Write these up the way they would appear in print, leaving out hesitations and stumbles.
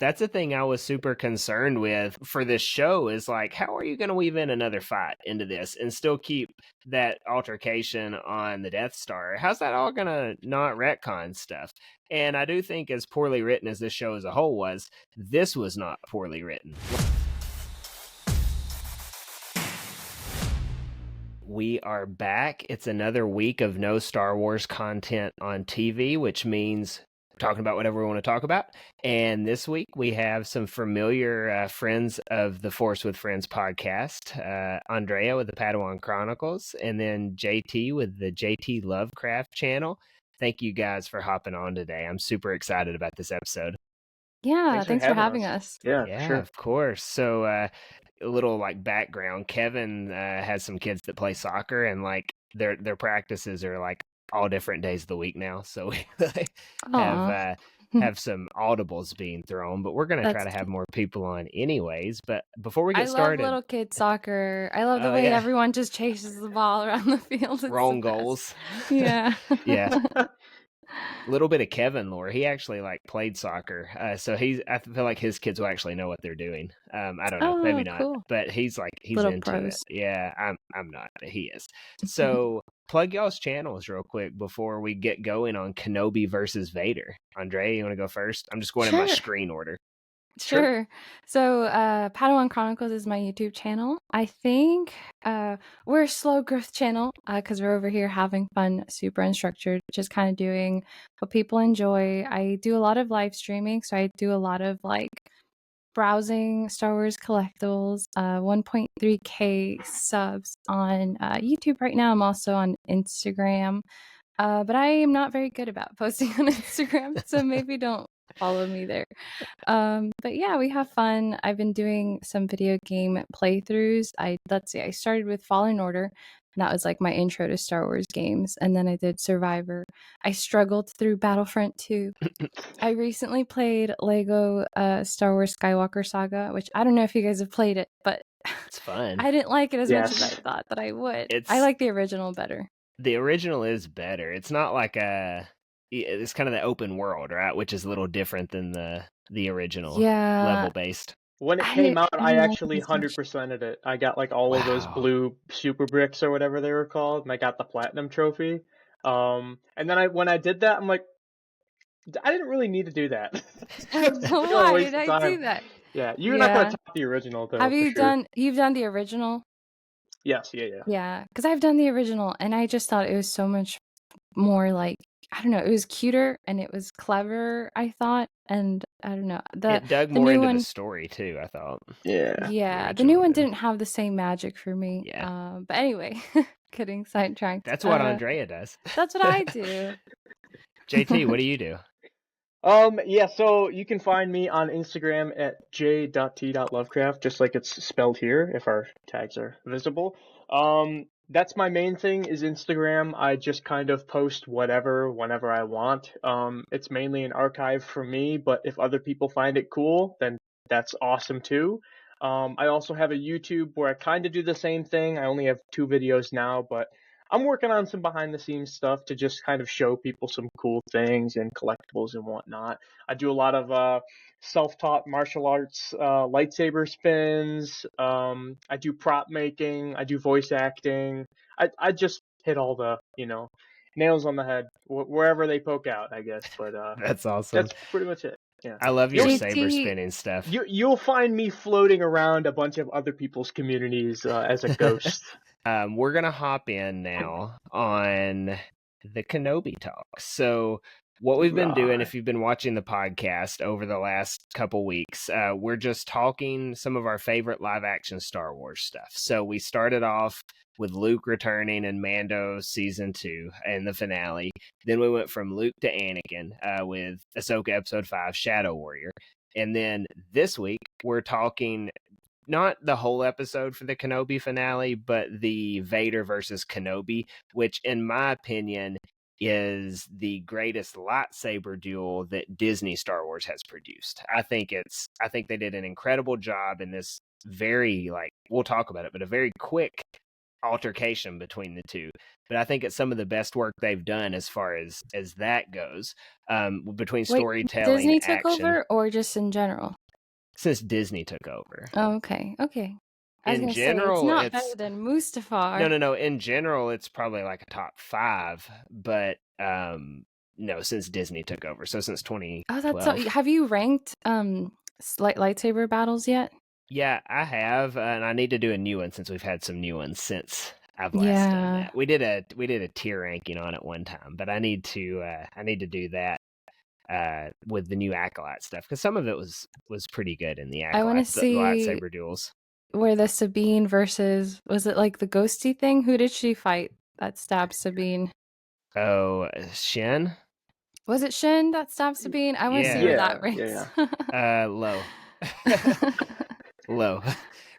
That's the thing I was super concerned with for this show is like, how are you going to weave in another fight into this and still keep that altercation on the Death Star? How's that all going to not retcon stuff? And I do think as poorly written as this show as a whole was, this was not poorly written. We are back. It's another week of no Star Wars content on TV, which means talking about whatever we want to talk about. And this week we have some familiar friends of the Force with Friends podcast, Andrea with the Padawan Chronicles, and then JT with the JT Lovecraft channel. Thank you guys for hopping on today. I'm super excited about this episode. Yeah, thanks for having us. Yeah, sure. Of course. So a little like background, Kevin has some kids that play soccer, and like their practices are like all different days of the week now, so we have some audibles being thrown, but we're going to try to have more people on anyways. But before we get started, I love little kid soccer. I love the way everyone just chases the ball around the field. It's wrong goals. Yeah. Yeah. A little bit of Kevin lore. He actually like played soccer, so I feel like his kids will actually know what they're doing. I don't know, maybe not, cool. but he's little into pros. it. Yeah, I'm not, but he is. So plug y'all's channels real quick before we get going on Kenobi versus Vader. Andre, you want to go first? I'm just going in my screen order. Sure. So Padawan Chronicles is my YouTube channel. I think we're a slow growth channel because we're over here having fun, super unstructured, just kind of doing what people enjoy. I do a lot of live streaming, so I do a lot of like browsing Star Wars collectibles, 1.3k subs on YouTube right now. I'm also on Instagram, but I am not very good about posting on Instagram, so maybe don't follow me there. But yeah, we have fun. I've been doing some video game playthroughs. I started with Fallen Order, and that was like my intro to Star Wars games. And then I did Survivor. I struggled through Battlefront 2. I recently played Lego Star Wars Skywalker Saga, which I don't know if you guys have played it, but it's fun. I didn't like it as much as I thought that I would. I like the original better. The original is better. It's not like it's kind of the open world, right? Which is a little different than the original level based. When it came out, I actually 100%ed it. I got like all of those blue super bricks or whatever they were called, and I got the platinum trophy. And then when I did that, I'm like, I didn't really need to do that. Why did I do that? Yeah, you're not gonna top the original though. Have you done? You've done the original? Yes, yeah. Yeah, because I've done the original, and I just thought it was so much more like, I don't know, it was cuter and it was clever, I thought, and I don't know. It dug more into the story too, I thought. Yeah, the new one didn't have the same magic for me. Yeah. But anyway, getting sidetracked. That's what Andrea does. That's what I do. JT, what do you do? Yeah, so you can find me on Instagram at j.t.lovecraft, just like it's spelled here, if our tags are visible. That's my main thing is Instagram. I just kind of post whatever, whenever I want. It's mainly an archive for me, but if other people find it cool, then that's awesome too. I also have a YouTube where I kind of do the same thing. I only have 2 videos now, but I'm working on some behind the scenes stuff to just kind of show people some cool things and collectibles and whatnot. I do a lot of self-taught martial arts, lightsaber spins. I do prop making. I do voice acting. I just hit all the, nails on the head wherever they poke out, I guess. But that's awesome. That's pretty much it. Yeah. I love your saber spinning stuff. You'll find me floating around a bunch of other people's communities as a ghost. We're going to hop in now on the Kenobi talk. So what we've been doing, if you've been watching the podcast over the last couple weeks, we're just talking some of our favorite live action Star Wars stuff. So we started off with Luke returning in Mando season 2 and the finale. Then we went from Luke to Anakin with Ahsoka episode 5, Shadow Warrior. And then this week we're talking not the whole episode for the Kenobi finale, but the Vader versus Kenobi, which in my opinion is the greatest lightsaber duel that Disney Star Wars has produced. I think they did an incredible job in this very, we'll talk about it, but a very quick altercation between the two. But I think it's some of the best work they've done as far as that goes, between Wait, storytelling, Disney took action, over or just in general? since Disney took over. Oh, okay. Okay. I was In gonna say it's general, not it's better than Mustafar. no. In general, it's probably like a top 5, but no, since Disney took over, so since Oh, that's so. 2012. Have you ranked lightsaber battles yet? Yeah, I have, and I need to do a new one since we've had some new ones since I've last done Yeah. that. We did a tier ranking on it one time, but I need to do that with the new Acolyte stuff, because some of it was pretty good in the I want to Acolyte, the see lightsaber duels. where the Sabine versus, was it like the ghosty thing? Who did she fight that stabbed Sabine? Oh, Shin? Was it Shin that stabbed Sabine? I want to see Yeah. where that Yeah, ranks. Low. Low.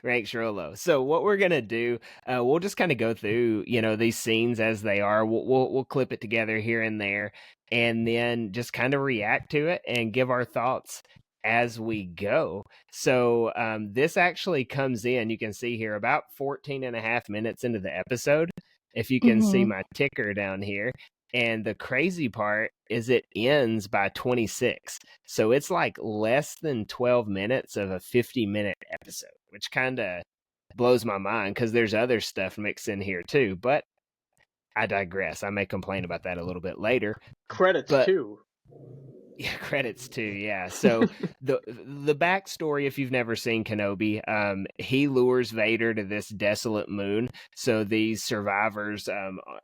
Ranks real low. So what we're gonna do, we'll just kind of go through, these scenes as they are. We'll clip it together here and there, and then just kind of react to it and give our thoughts as we go. So this actually comes in, you can see here, about 14 and a half minutes into the episode, if you can see Mhm. my ticker down here. And the crazy part is it ends by 26. So it's like less than 12 minutes of a 50-minute episode, which kind of blows my mind because there's other stuff mixed in here too. But I digress. I may complain about that a little bit later. credits But too. yeah, credits too. Yeah. So the backstory, if you've never seen Kenobi, he lures Vader to this desolate moon, so these survivors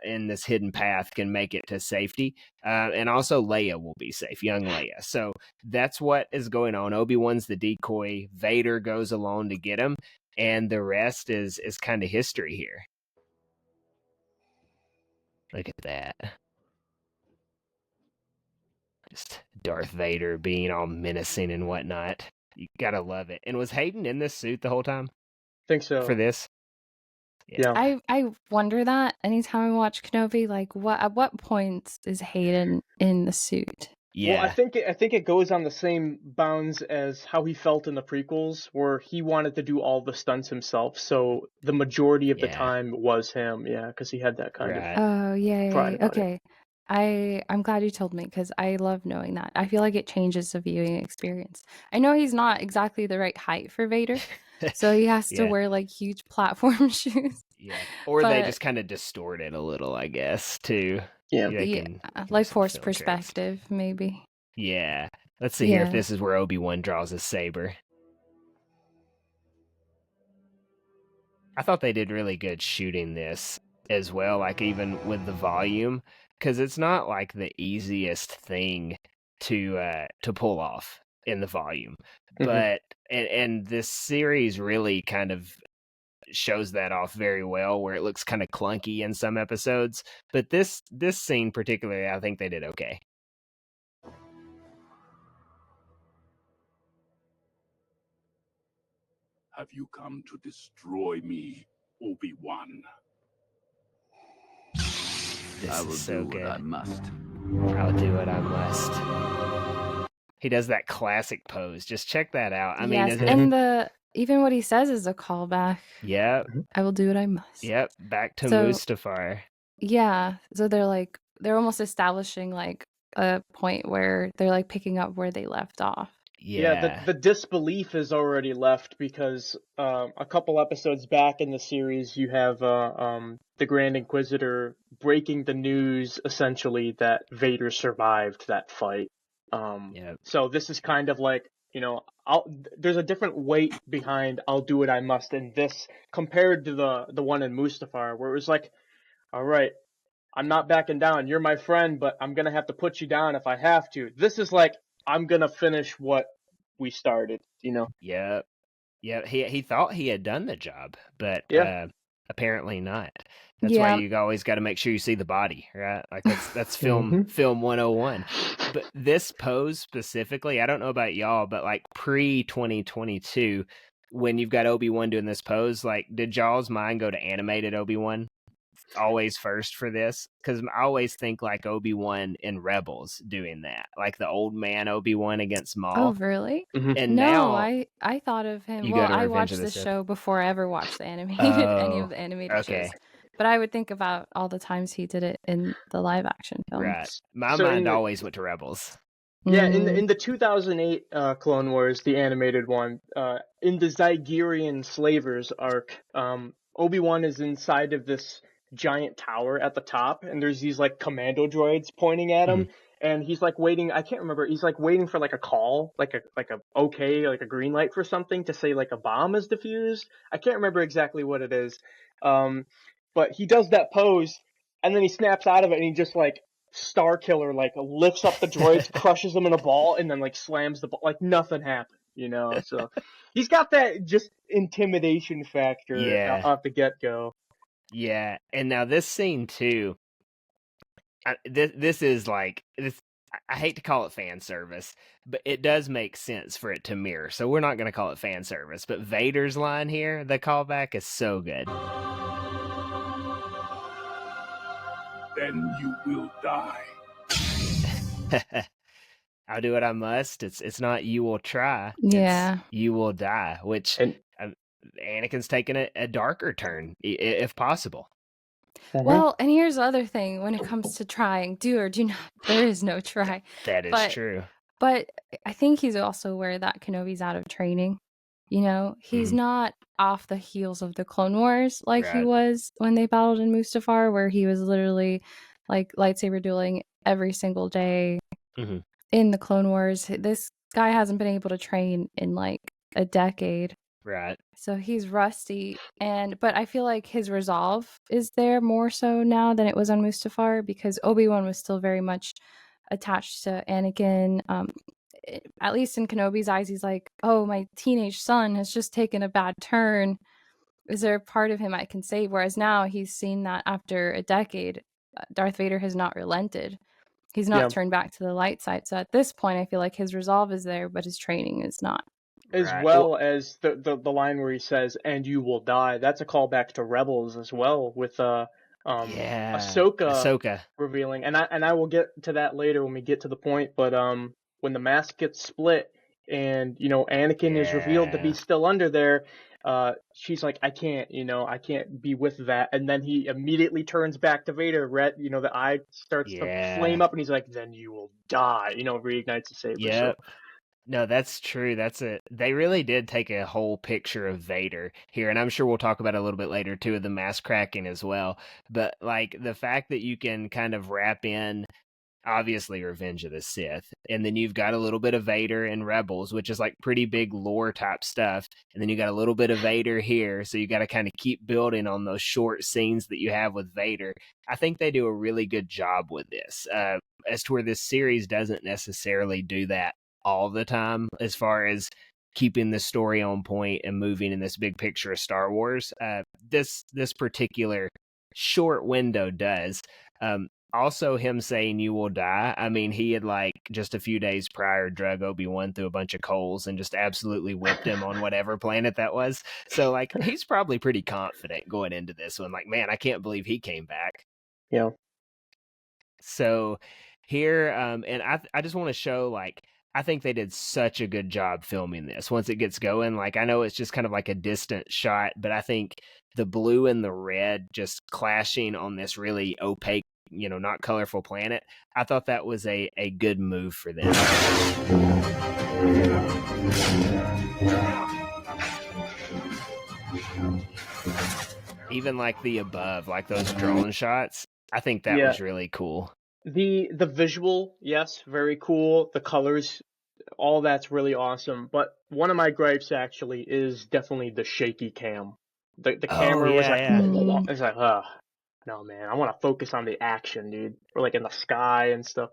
in this hidden path can make it to safety, and also Leia will be safe, young Leia. So that's what is going on. Obi-Wan's the decoy. Vader goes alone to get him, and the rest is kind of history here. Look at that. Just Darth Vader being all menacing and whatnot. You gotta love it. And was Hayden in this suit the whole time Think so. for this? Yeah. I wonder that anytime I watch Kenobi, like at what point is Hayden in the suit? Well, I Yeah. think it goes on the same bounds as how he felt in the prequels, where he wanted to do all the stunts himself. So the majority of the Yeah. time was him, yeah, because he had that kind of Right. Oh, pride yay. about it. Okay. I'm glad you told me because I love knowing that. I feel like it changes the viewing experience. I know he's not exactly the right height for Vader, so he has to Yeah. wear like huge platform shoes. Yeah. Or they But just kind of distort it a little, I guess, too. Yeah. They yeah, can give like some force film tricks. perspective, maybe. Yeah. Let's see here if Yeah. this is where Obi-Wan draws his saber. I thought they did really good shooting this as well, like even with the volume, because it's not like the easiest thing to pull off in the volume. But and this series really kind of shows that off very well, where it looks kind of clunky in some episodes. But this scene particularly, I think they did okay. Have you come to destroy me, Obi-Wan? This I is will so do good. what I must. I'll do what I must. He does that classic pose. Just check that out. I mean, Yes, and even what he says is a callback. Yep. I will do what I must. Yep. Back to So- Mustafar. Yeah, so they're almost establishing like a point where they're like picking up where they left off. Yeah. the disbelief is already left because a couple episodes back in the series, you have the Grand Inquisitor breaking the news essentially that Vader survived that fight. Yep. So this is kind of like, there's a different weight behind "I'll do what I must" in this compared to the one in Mustafar, where it was like, all right, I'm not backing down. You're my friend, but I'm gonna have to put you down if I have to. This is like, I'm gonna finish what we started, Yep. Yep. He thought he had done the job, but Yeah. apparently not. That's why Yeah. you always got to make sure you see the body, right? Like that's film 101. But this pose specifically, I don't know about y'all, but like pre 2022, when you've got Obi-Wan doing this pose, like did y'all's mind go to animated Obi-Wan? always first for this, because I always think like Obi-Wan in Rebels doing that, like the old man Obi-Wan against Oh, Maul. really? Hmm. And No, now I thought of him. you Well, go to I Revenge of watched the this Sith. show before I ever watched the animated any of Oh, the animated shows. okay, But I would think about all the times he did it in the live action film. right. My So in mind the always went to Rebels. Yeah, Mm. in the 2008 Clone Wars, the animated one, in the Zygerian Slavers arc, Obi-Wan is inside of this giant tower at the top, and there's these like commando droids pointing at him, and he's like waiting. I can't remember. He's like waiting for like a call, like a okay, like a green light for something to say like a bomb is defused. I can't remember exactly what it is, um, but he does that pose, and then he snaps out of it, and he just like Star Killer like lifts up the droids, crushes them in a ball, and then like slams the ball like nothing happened, you know. So he's got that just intimidation factor Yeah, off the get go. yeah. And now this scene too. This is like this. I hate to call it fan service, but it does make sense for it to mirror. So we're not going to call it fan service. But Vader's line here, the callback is so good. Then you will die. I'll do what I must. It's not you will try. Yeah. It's you will die. Which And Anakin's taking a darker turn, if possible. Well, and here's the other thing when it comes to trying, do or do not, there is no try. That is But true. But I think he's also aware that Kenobi's out of training. You know, he's not off the heels of the Clone Wars like he Right. was when they battled in Mustafar, where he was literally like lightsaber dueling every single day Mhm. in the Clone Wars. This guy hasn't been able to train in like a decade. Right. So he's rusty, but I feel like his resolve is there more so now than it was on Mustafar, because Obi-Wan was still very much attached to Anakin. At least in Kenobi's eyes, he's like, oh, my teenage son has just taken a bad turn. Is there a part of him I can save? Whereas now he's seen that after a decade, Darth Vader has not relented. He's not yeah, turned back to the light side. So at this point, I feel like his resolve is there, but his training is not. as Right. Well, well as the line where he says "and you will die." That's a callback to Rebels as well, with yeah. Ahsoka revealing, and I will get to that later when we get to the point. But when the mask gets split, and you know Anakin is revealed to be Yeah. still under there, she's like, I can't be with that, and then he immediately turns back to Vader. The eye starts to flame Yeah. up, and he's like, then you will die. Reignites the saber. So Yep. No, that's true. They really did take a whole picture of Vader here, and I'm sure we'll talk about it a little bit later too, of the mask cracking as well. But like the fact that you can kind of wrap in obviously Revenge of the Sith, and then you've got a little bit of Vader in Rebels, which is like pretty big lore type stuff, and then you got a little bit of Vader here, so you got to kind of keep building on those short scenes that you have with Vader. I think they do a really good job with this, as to where this series doesn't necessarily do that all the time as far as keeping the story on point and moving in this big picture of Star Wars. This particular short window does. Also, him saying you will die. I mean, he had like just a few days prior drug Obi-Wan through a bunch of coals and just absolutely whipped him on whatever planet that was. So like he's probably pretty confident going into this one. Like, man, I can't believe he came back. yeah. So here, and I just want to show like I think they did such a good job filming this. Once it gets going, like I know it's just kind of like a distant shot, but I think the blue and the red just clashing on this really opaque, not colorful planet. I thought that was a good move for them. Even like the above, like those drone shots, I think that was really cool. The visual, yes, very cool. The colors, all that's really awesome. But one of my gripes actually is definitely the shaky cam. The camera was like, it's like, no man, I want to focus on the action, dude. Or like in the sky and stuff.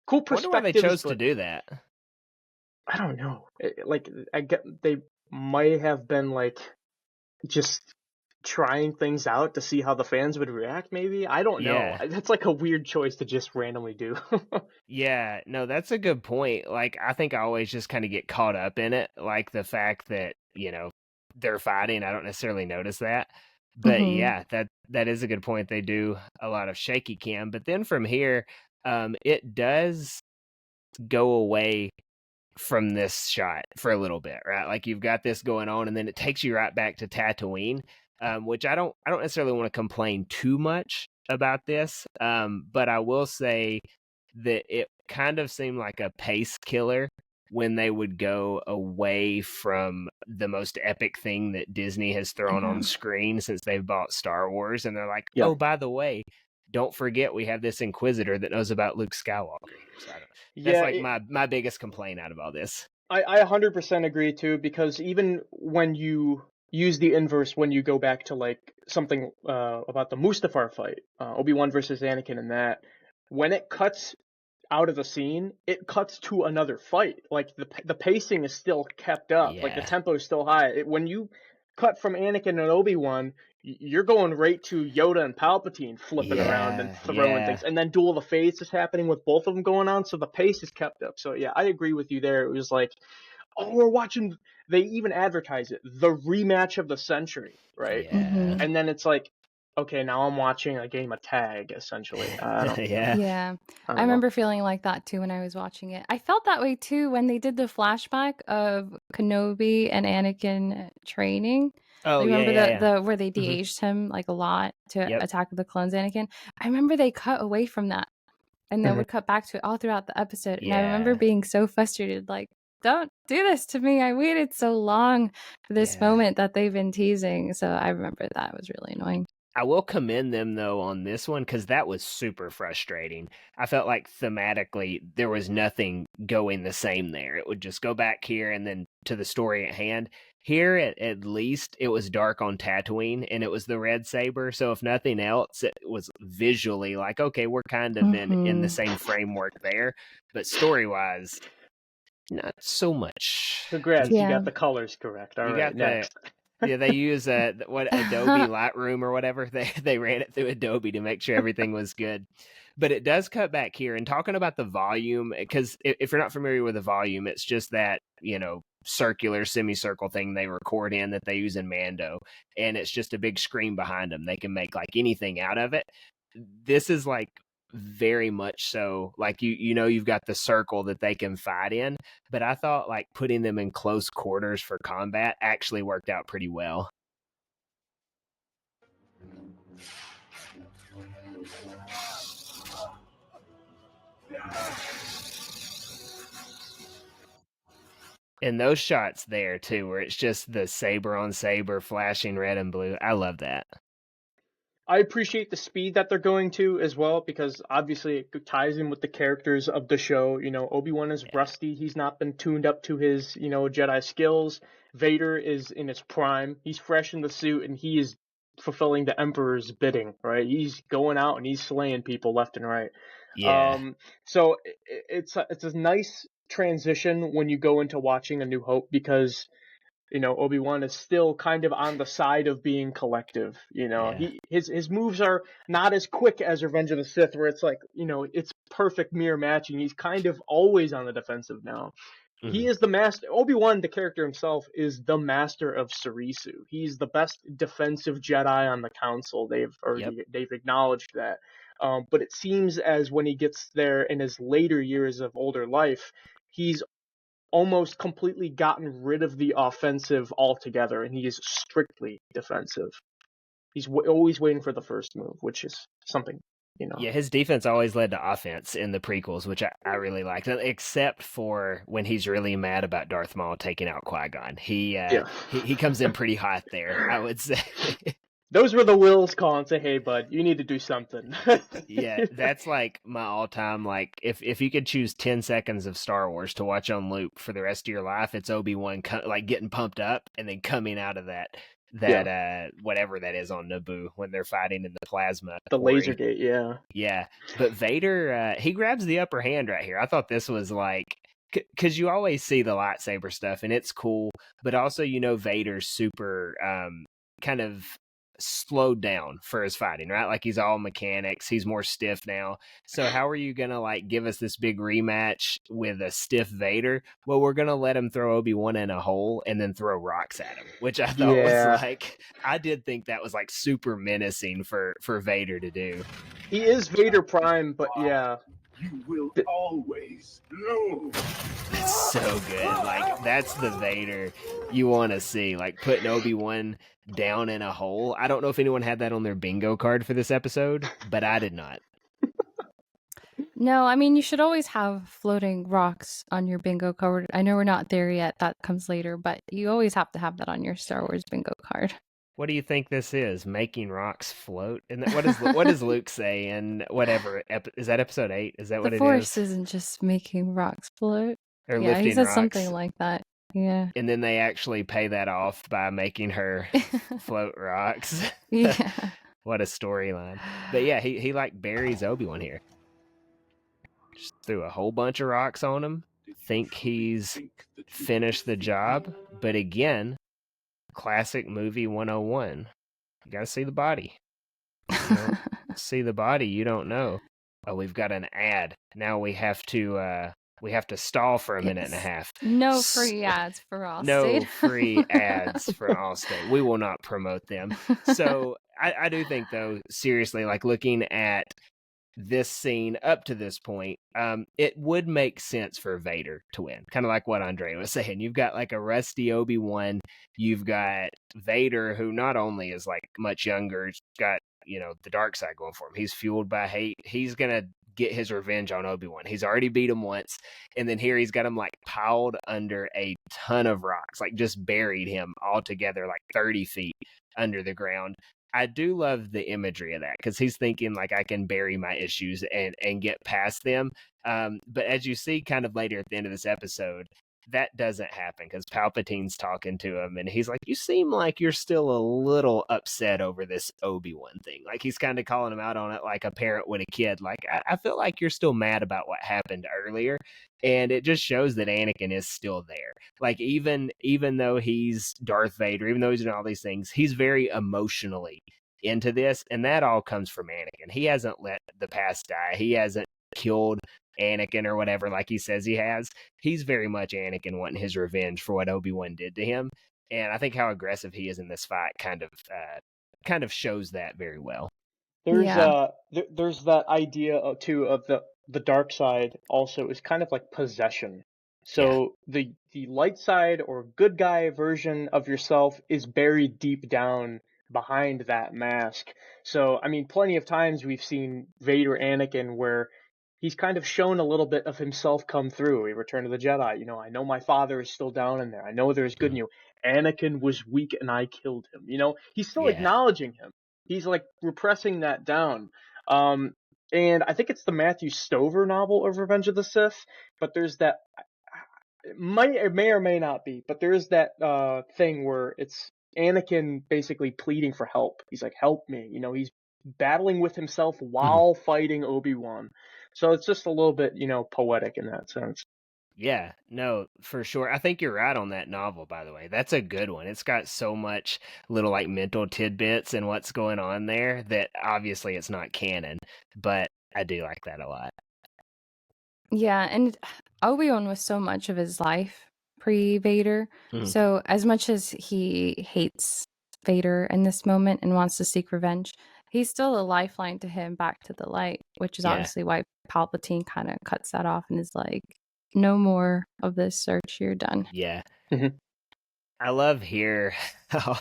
Cool I wonder why they perspectives, chose to but do that. I don't know. I get they might have been like just trying things out to see how the fans would react, maybe. I don't know. Yeah. That's like a weird choice to just randomly do. Yeah, no, that's a good point. Like, I think I always just kind of get caught up in it. Like the fact that, they're fighting, I don't necessarily notice that. But yeah, that is a good point. They do a lot of shaky cam, but then from here, it does go away from this shot for a little bit, right? Like you've got this going on, and then it takes you right back to Tatooine, which I don't necessarily want to complain too much about this, but I will say that it kind of seemed like a pace killer when they would go away from the most epic thing that Disney has thrown on screen since they've bought Star Wars, and they're like, oh, by the way, don't forget we have this Inquisitor that knows about Luke Skywalker here. So I don't. That's like my biggest complaint out of all this. I 100% agree too, because even when you use the inverse, when you go back to like something about the Mustafar fight, Obi-Wan versus Anakin, and that, when it cuts out of the scene, it cuts to another fight. Like the pacing is still kept up, like the tempo is still high. When you cut from Anakin and Obi-Wan, you're going right to Yoda and Palpatine flipping around and throwing things, and then Duel of the Fates is happening with both of them going on, so the pace is kept up. So yeah, I agree with you there. It was like, oh, we're watching. They even advertise it, the rematch of the century, right? And then it's like, okay, now I'm watching a game of tag, essentially. I remember feeling like that too when I was watching it. I felt that way too when they did the flashback of Kenobi and Anakin training. Oh, remember the where they de-aged him like a lot to Attack of the Clones Anakin? I remember they cut away from that and then would cut back to it all throughout the episode. And I remember being so frustrated, like, don't do this to me. I waited so long for this moment that they've been teasing. So I remember that was really annoying. I will commend them, though, on this one, because that was super frustrating. I felt like thematically there was nothing going the same there. It would just go back here and then to the story at hand. Here, at least, it was dark on Tatooine, and it was the red saber. So if nothing else, it was visually like, okay, we're kind of in the same framework there. But story-wise, not so much. Congrats, you got the colors correct. All right, next. They use Adobe Lightroom or whatever. They ran it through Adobe to make sure everything was good. But it does cut back here. And talking about the volume, because if you're not familiar with the volume, it's just that, circular semicircle thing they record in that they use in Mando. And it's just a big screen behind them. They can make like anything out of it. This is like very much so, like you've got the circle that they can fight in, but I thought like putting them in close quarters for combat actually worked out pretty well. And those shots there too, where it's just the saber on saber flashing red and blue, I love that. I appreciate the speed that they're going to as well, because obviously it ties in with the characters of the show. Obi-Wan is rusty. He's not been tuned up to his, Jedi skills. Vader is in his prime. He's fresh in the suit, and he is fulfilling the Emperor's bidding, right? He's going out and he's slaying people left and right. So it's a nice transition when you go into watching A New Hope, because Obi-Wan is still kind of on the side of being collective. His moves are not as quick as Revenge of the Sith, where it's like, it's perfect mirror matching. He's kind of always on the defensive now. He is the master. Obi-Wan, the character himself, is the master of Surisu. He's the best defensive Jedi on the council. They've acknowledged that. But it seems as when he gets there in his later years of older life, he's almost completely gotten rid of the offensive altogether, and he is strictly defensive. He's always waiting for the first move, which is something, Yeah, his defense always led to offense in the prequels, which I really liked, except for when he's really mad about Darth Maul taking out Qui-Gon. He comes in pretty hot there, I would say. Those were the Wills call and say, hey, bud, you need to do something. Yeah, that's like my all-time, like, if you could choose 10 seconds of Star Wars to watch on loop for the rest of your life, it's Obi-Wan like getting pumped up and then coming out of that whatever that is on Naboo when they're fighting in the plasma. The laser gate, yeah. Yeah, but Vader, he grabs the upper hand right here. I thought this was like, because you always see the lightsaber stuff and it's cool, but also, Vader's super kind of slowed down for his fighting, right? Like he's all mechanics, he's more stiff now. So how are you gonna like give us this big rematch with a stiff Vader? Well, we're gonna let him throw Obi-Wan in a hole and then throw rocks at him, which I thought was like, I did think that was like super menacing for Vader to do. He is Vader Prime, but yeah. You will always lose. It's so good. Like, that's the Vader you want to see. Like, putting Obi-Wan down in a hole. I don't know if anyone had that on their bingo card for this episode, but I did not. No, I mean, you should always have floating rocks on your bingo card. I know we're not there yet. That comes later, but you always have to have that on your Star Wars bingo card. What do you think this is? Making rocks float? And what does Luke say in whatever? Is that episode 8? Is that what The it Force is? isn't just making rocks float. Or Yeah, he lifting says rocks? something like that. Yeah. And then they actually pay that off by making her float rocks. Yeah. What a storyline. But yeah, he like buries Obi-Wan here. Just threw a whole bunch of rocks on him. Think he's finished the job. But again, classic movie 101. You gotta see the body. You don't see the body, you don't know. Oh, we've got an ad. Now we have to stall for a minute and a half. No free ads for Allstate. No free ads for Allstate. We will not promote them. So I do think, though, seriously, like looking at this scene up to this point, it would make sense for Vader to win. Kind of like what Andre was saying. You've got like a rusty Obi-Wan. You've got Vader, who not only is like much younger, he's got, the dark side going for him. He's fueled by hate. He's going to get his revenge on Obi-Wan. He's already beat him once. And then here he's got him like piled under a ton of rocks, like just buried him all together, like 30 feet under the ground. I do love the imagery of that because he's thinking like I can bury my issues and get past them. But as you see kind of later at the end of this episode, that doesn't happen because Palpatine's talking to him and he's like, you seem like you're still a little upset over this Obi-Wan thing. Like he's kind of calling him out on it like a parent would a kid. Like, I feel like you're still mad about what happened earlier. And it just shows that Anakin is still there. Like even though he's Darth Vader, even though he's doing all these things, he's very emotionally into this. And that all comes from Anakin. He hasn't let the past die. He hasn't killed Anakin or whatever like he says he has. He's very much Anakin wanting his revenge for what Obi-Wan did to him. And I think how aggressive he is in this fight kind of shows that very well. There's that idea too of the dark side also is kind of like possession. So the light side or good guy version of yourself is buried deep down behind that mask. So I mean, plenty of times we've seen Vader Anakin where he's kind of shown a little bit of himself come through. In Return of the Jedi, I know my father is still down in there. I know there's good in you. Anakin was weak and I killed him. He's still acknowledging him. He's like repressing that down. And I think it's the Matthew Stover novel of Revenge of the Sith, but there's that, it may or may not be, but there is that thing where it's Anakin basically pleading for help. He's like, help me. He's battling with himself while fighting Obi-Wan. So it's just a little bit, poetic in that sense. Yeah, no, for sure. I think you're right on that novel, by the way. That's a good one. It's got so much little like mental tidbits and what's going on there that obviously it's not canon, but I do like that a lot. Yeah, and Obi-Wan was so much of his life pre-Vader. So as much as he hates Vader in this moment and wants to seek revenge, he's still a lifeline to him back to the light, which is obviously why Palpatine kind of cuts that off and is like, no more of this search, you're done. Yeah. I love here how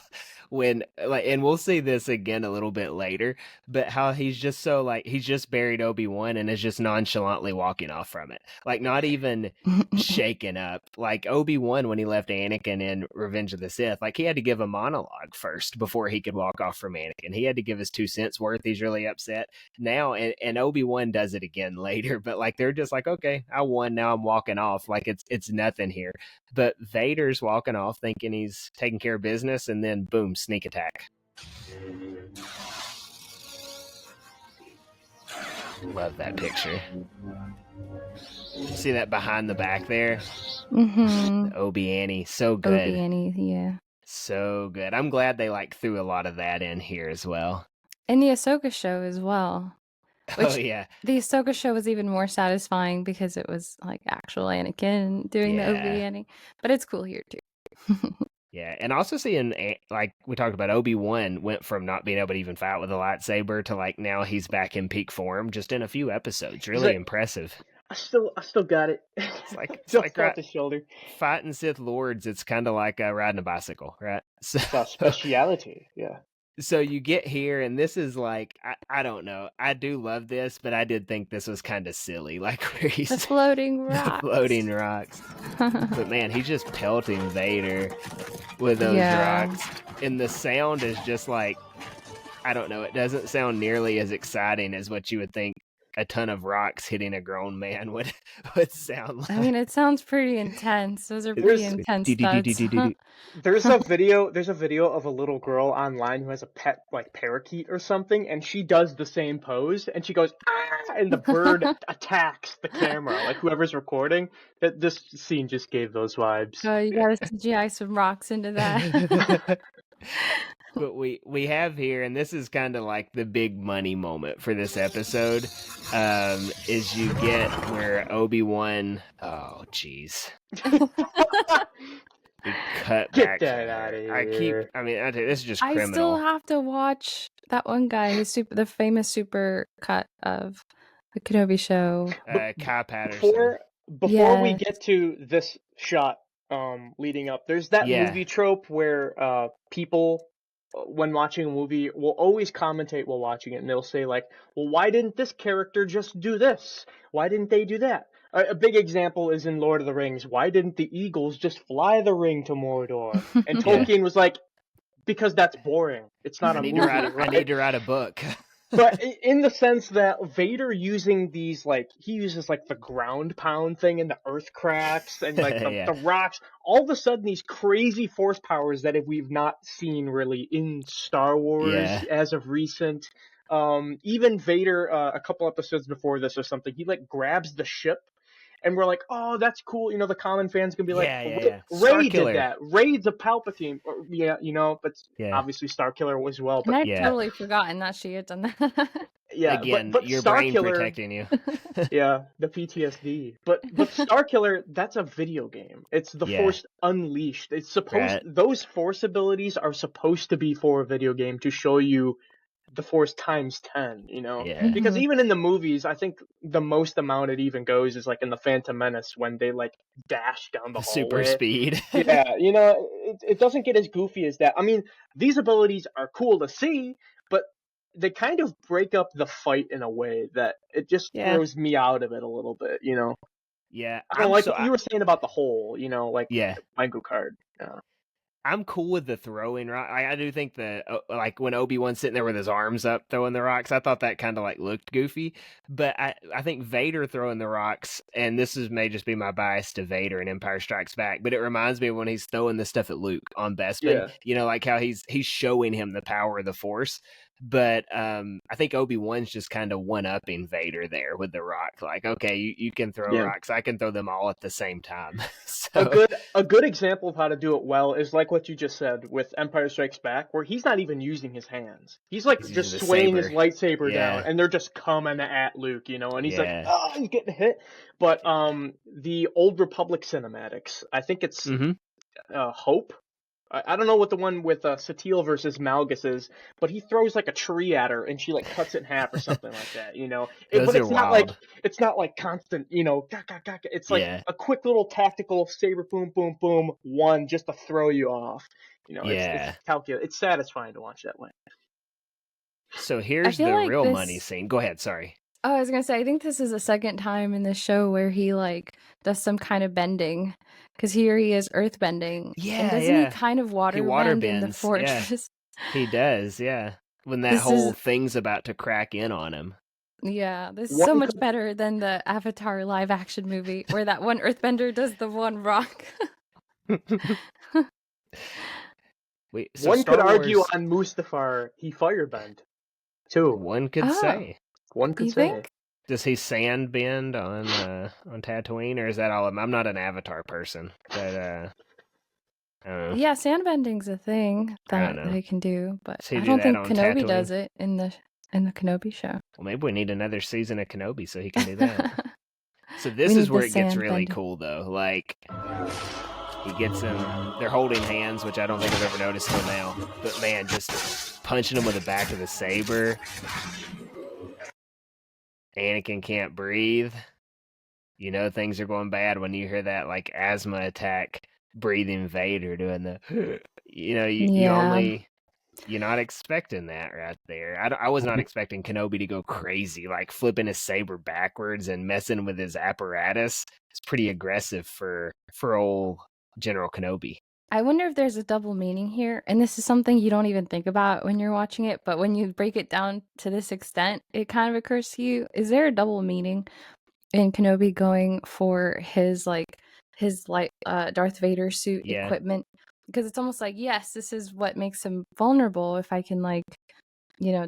when and we'll see this again a little bit later, but how he's just so like he's just buried Obi-Wan and is just nonchalantly walking off from it. Like not even shaken up. Like Obi-Wan when he left Anakin in Revenge of the Sith, like he had to give a monologue first before he could walk off from Anakin. He had to give his 2 cents worth. He's really upset. Now and Obi-Wan does it again later, but like they're just like, okay, I won, now I'm walking off. Like it's nothing here. But Vader's walking off thinking he's taking care of business, and then boom, sneak attack. Love that picture. See that behind the back there? Mm-hmm. The Obi-Annie, so good. Obi-Annie, yeah. So good. I'm glad they like threw a lot of that in here as well. And the Ahsoka show as well. Oh Which yeah, the Ahsoka show was even more satisfying because it was like actual Anakin doing the OV yeah, Annie. But it's cool here too. yeah. And also seeing like we talked about, Obi-Wan went from not being able to even fight with a lightsaber to like now he's back in peak form just in a few episodes. He's Really like, impressive. I still got it. It's Just like off the shoulder. fighting Sith Lords. It's kind of like riding a bicycle, right? So It's a speciality. Yeah. so you get here, and this is like I don't know. I do love this, but I did think this was kind of silly, like where he's The floating the rocks. floating rocks. But man, he's just pelting Vader with those Yeah. rocks, and the sound is just like I don't know. It doesn't sound nearly as exciting as what you would think a ton of rocks hitting a grown man would sound like. I mean, it sounds pretty intense. Those are There's- pretty intense thuds. There's a video of a little girl online who has a pet like parakeet or something, and she does the same pose, and she goes ah, and the bird attacks the camera, like whoever's recording. That this scene just gave those vibes. Oh, you gotta CGI some rocks into that. But we have here, and this is kind of like the big money moment for this episode, is you get where Obi-Wan, oh jeez, we cut Get back. that out of here. This is just I criminal. still have to watch that one guy, the famous super cut of the Kenobi show. Kai Patterson. Before we Yes. get to this shot, leading up, there's that Yeah. movie trope where people, when watching a movie, will always commentate while watching it, and they'll say like, "Well, why didn't this character just do this? Why didn't they do that?" A big example is in Lord of the Rings. Why didn't the eagles just fly the ring to Mordor? And Yeah. Tolkien was like, "Because that's boring. It's not I a need movie." I need to write a book. But in the sense that Vader using these, like, he uses like the ground pound thing and the earth cracks and like Yeah. the rocks, all of a sudden these crazy force powers that we've not seen really in Star Wars Yeah. as of recent. Even Vader, a couple episodes before this or something, he like grabs the ship. And we're like, oh, that's cool. You know, the common fans can be like, Yeah. Ray Starkiller. did that. Ray's a Palpatine. Or, yeah, you know, but Yeah. obviously Starkiller as well. And But I've Yeah. totally forgotten that she had done that. yeah, Again, but your brain Starkiller, protecting you. yeah, the PTSD. But Starkiller, that's a video game. It's the Yeah. Force Unleashed. It's supposed Right. those Force abilities are supposed to be for a video game to show you the Force times 10, you know? Yeah. Because Mhm. even in the movies, I think the most amount it even goes is like in the Phantom Menace when they like dash down the The super hallway. speed. Yeah, you know, it doesn't get as goofy as that. I mean, these abilities are cool to see, but they kind of break up the fight in a way that it just Yeah. throws me out of it a little bit, you know? Yeah. I don't like what you were saying about the hole, you know, like Yeah. Mango card. I'm cool with the throwing rock. I do think like when Obi-Wan's sitting there with his arms up throwing the rocks, I thought that kind of like looked goofy. But I think Vader throwing the rocks, and may just be my bias to Vader and Empire Strikes Back, but it reminds me of when he's throwing this stuff at Luke on Bespin. Yeah. You know, like how he's showing him the power of the Force. But I think Obi-Wan's just kind of one-upping Vader there with the rock. Like, okay, you can throw rocks. I can throw them all at the same time. So A good example of how to do it well is like what you just said with Empire Strikes Back, where he's not even using his hands. He's like He's just using the swinging his saber. lightsaber Yeah. down, and they're just coming at Luke, you know, and he's Yeah. like, oh, he's getting hit. But the Old Republic cinematics, I think it's Mhm. Hope. I don't know what the one with Satele versus Malgus is, but he throws like a tree at her and she like cuts it in half or something like that, you know. Those But are wild. it's not like constant, you know. It's like Yeah. a quick little tactical saber, boom, boom, boom, one just to throw you off. You know, Yeah. it's calculated. It's satisfying to watch that way. So here's feel the like real this- money scene. Go ahead. Sorry. Oh, I was gonna say, I think this is the second time in the show where he like does some kind of bending, because here he is earth bending. Yeah, and doesn't yeah. he kind of water water bend in the bends, yeah. fortress? He does. Yeah. When that This whole is- thing's about to crack in on him. Yeah, this is One so much could- better than the Avatar live action movie where that one earthbender does the one rock. Wait, so one Star could argue Wars- on Mustafar he firebend too. One could Oh. say. One could You say. think? Does he sand bend on Tatooine, or is that all? I'm not an Avatar person, but Yeah, sandbending's a thing I don't that know. they can do, but So you I do don't that think on Kenobi Tatooine? does it in the Kenobi show. Well, maybe we need another season of Kenobi so he can do that. So We this is need the where it gets really sandbending. cool, though. Like, he gets him. They're holding hands, which I don't think I've ever noticed till now. But man, just punching him with the back of the saber. Anakin can't breathe. You know things are going bad when you hear that like asthma attack breathing Vader doing the. You're not expecting that right there. I was not expecting Kenobi to go crazy, like flipping his saber backwards and messing with his apparatus. It's pretty aggressive for old General Kenobi. I wonder if there's a double meaning here, and this is something you don't even think about when you're watching it, but when you break it down to this extent, it kind of occurs to you. Is there a double meaning in Kenobi going for his Darth Vader suit equipment? Because it's almost like, yes, this is what makes him vulnerable if I can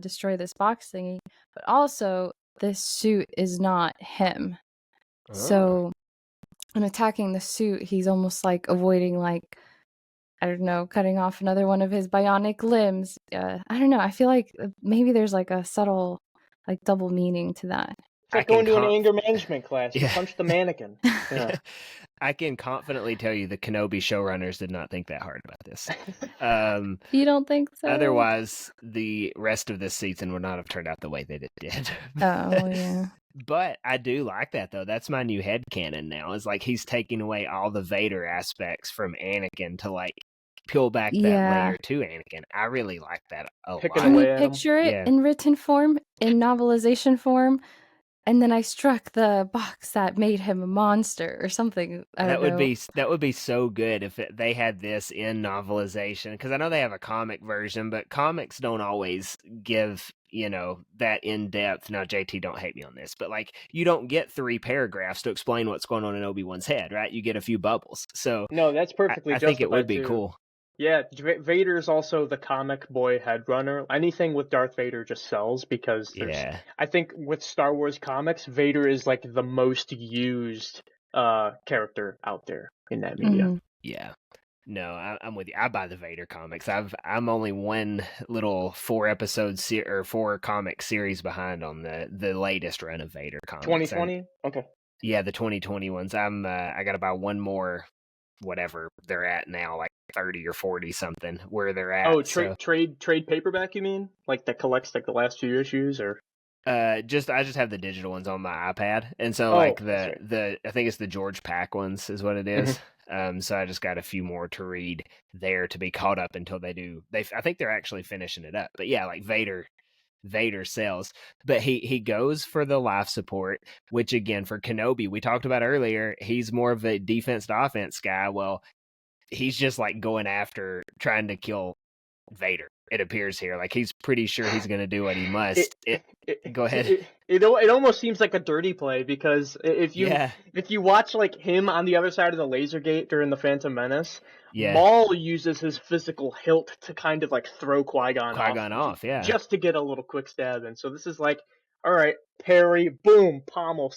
destroy this box thingy, but also this suit is not him. So in attacking the suit, he's almost like avoiding, like, I don't know, cutting off another one of his bionic limbs. I don't know. I feel like maybe there's like a subtle, like, double meaning to that. It's like going to an anger management class. You punch the mannequin. Yeah. I can confidently tell you the Kenobi showrunners did not think that hard about this. You don't think so? Otherwise, the rest of this season would not have turned out the way that it did. Oh, yeah. But I do like that, though. That's my new headcanon now. Is like he's taking away all the Vader aspects from Anakin to like peel back that layer to Anakin. I really like that a lot. Can you picture it in written form, in novelization form? And then I struck the box that made him a monster or something. That would be so good if they had this in novelization, because I know they have a comic version, but comics don't always give that in depth. Now, JT, don't hate me on this, but like you don't get 3 paragraphs to explain what's going on in Obi-Wan's head, right? You get a few bubbles. So no, that's perfectly. I think it would be cool. Yeah, Vader's also the comic boy headrunner. Anything with Darth Vader just sells because I think with Star Wars comics, Vader is like the most used character out there in that media. Mm-hmm. Yeah. No, I'm with you. I buy the Vader comics. I'm only one little 4 comic series behind on the latest run of Vader comics. 2020? Okay. Yeah, the 2020 ones. I got to buy one more, whatever they're at now, like 30 or 40 something where they're at. Oh, trade paperback, you mean? Like that collects like the last few issues, or? I just have the digital ones on my iPad, and so like the I think it's the George Pack ones is what it is. So I just got a few more to read there to be caught up until they do. I think they're actually finishing it up. But yeah, like Vader sells, but he goes for the life support, which again for Kenobi we talked about earlier. He's more of a defense to offense guy. Well, he's just like going after trying to kill Vader. It appears here like he's pretty sure he's going to do what he must. Go ahead. It almost seems like a dirty play, because if you watch like him on the other side of the laser gate during the Phantom Menace, Maul uses his physical hilt to kind of like throw Qui-Gon off, just to get a little quick stab in. So this is like, all right, parry, boom, pommel,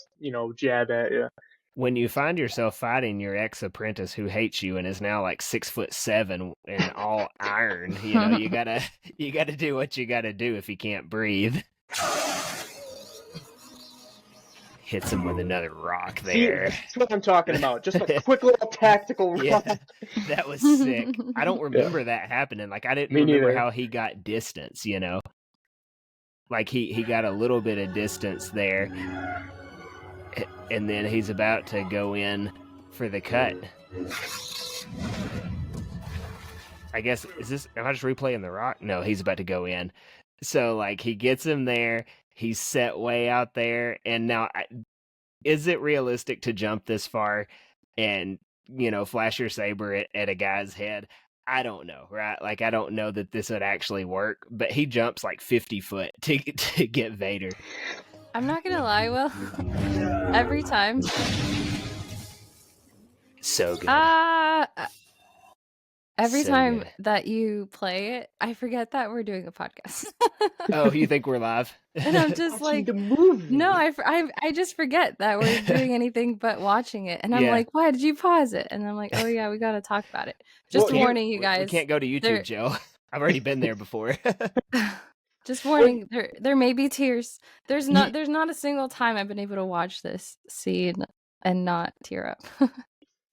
jab at you. When you find yourself fighting your ex-apprentice who hates you and is now like 6'7" and all iron, you gotta do what you gotta do if he can't breathe. Hits him with another rock there. See, that's what I'm talking about. Just a quick little tactical rock. Yeah, that was sick. I don't remember that happening. Like I didn't remember how he got distance. Like he got a little bit of distance there. And then he's about to go in for the cut. I guess, am I just replaying the rock? No, he's about to go in. So, like, he gets him there. He's set way out there. And now, is it realistic to jump this far and, flash your saber at a guy's head? I don't know, right? Like, I don't know that this would actually work. But he jumps like 50 foot to get Vader. I'm not gonna lie, Will. Every time. So good. Every So time good. that you play it, I forget that we're doing a podcast. Oh, you think we're live? And I'm just Watching like, the movie. no, I just forget that we're doing anything but watching it. And I'm Yeah. like, why did you pause it? And I'm like, oh yeah, we got to talk about it. Well, Just you- warning you We guys. can't go to YouTube, There, Joe. I've already been there before. just Well, warning, there may be tears. There's you, not a single time I've been able to watch this scene and not tear up.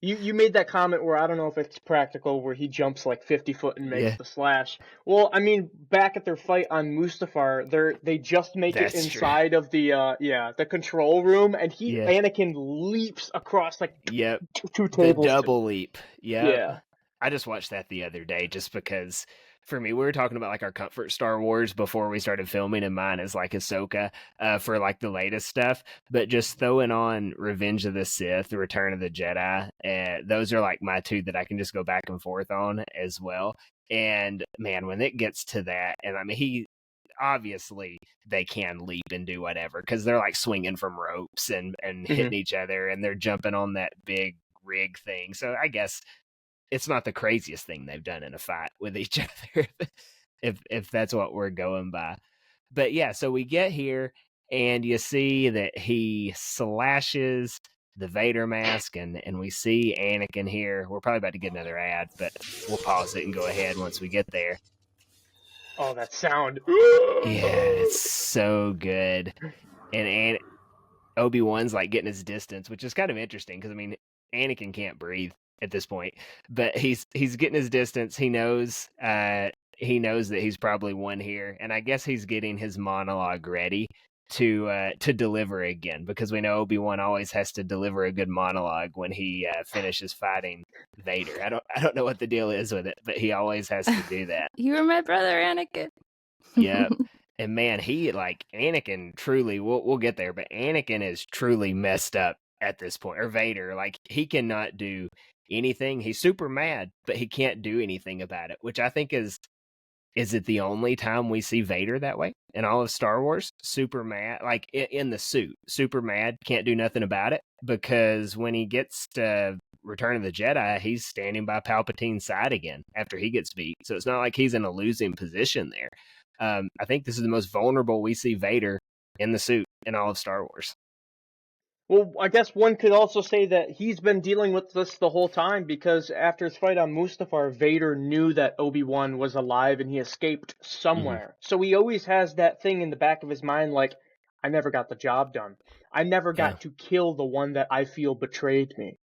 you made that comment where I don't know if it's practical, where he jumps like 50 foot and makes Yeah, the slash. Well, I mean, back at their fight on Mustafar, they just make it that's true. inside of the the control room, and Yeah. Anakin leaps across like Yep. two The tables. double leap. Yep. Yeah. I just watched that the other day just because for me, we were talking about like our comfort Star Wars before we started filming, and mine is like Ahsoka for like the latest stuff. But just throwing on Revenge of the Sith, Return of the Jedi, those are like my two that I can just go back and forth on as well. And man, when it gets to that, and I mean, he obviously they can leap and do whatever because they're like swinging from ropes and hitting each other, and they're jumping on that big rig thing. So I guess it's not the craziest thing they've done in a fight with each other, if that's what we're going by. But yeah, so we get here and you see that he slashes the Vader mask, and we see Anakin here. We're probably about to get another ad, but we'll pause it and go ahead once we get there. Oh, that sound. Yeah, it's so good. And Obi-Wan's like getting his distance, which is kind of interesting because I mean, Anakin can't breathe at this point, but he's getting his distance. He knows that he's probably won here, and I guess he's getting his monologue ready to deliver again, because we know Obi-Wan always has to deliver a good monologue when he finishes fighting Vader. I don't know what the deal is with it, but he always has to do that. You were my brother, Anakin. Yep. And man, he like Anakin truly we'll get there, but Anakin is truly messed up at this point. Or Vader, like he cannot do anything. He's super mad, but he can't do anything about it, which I think is it the only time we see Vader that way in all of Star Wars? Super mad, like in the suit, super mad, can't do nothing about it, because when he gets to Return of the Jedi, he's standing by Palpatine's side again after he gets beat. So it's not like he's in a losing position there. I think this is the most vulnerable we see Vader in the suit in all of Star Wars. Well, I guess one could also say that he's been dealing with this the whole time, because after his fight on Mustafar, Vader knew that Obi-Wan was alive and he escaped somewhere. So he always has that thing in the back of his mind like, I never got the job done. I never got to kill the one that I feel betrayed me.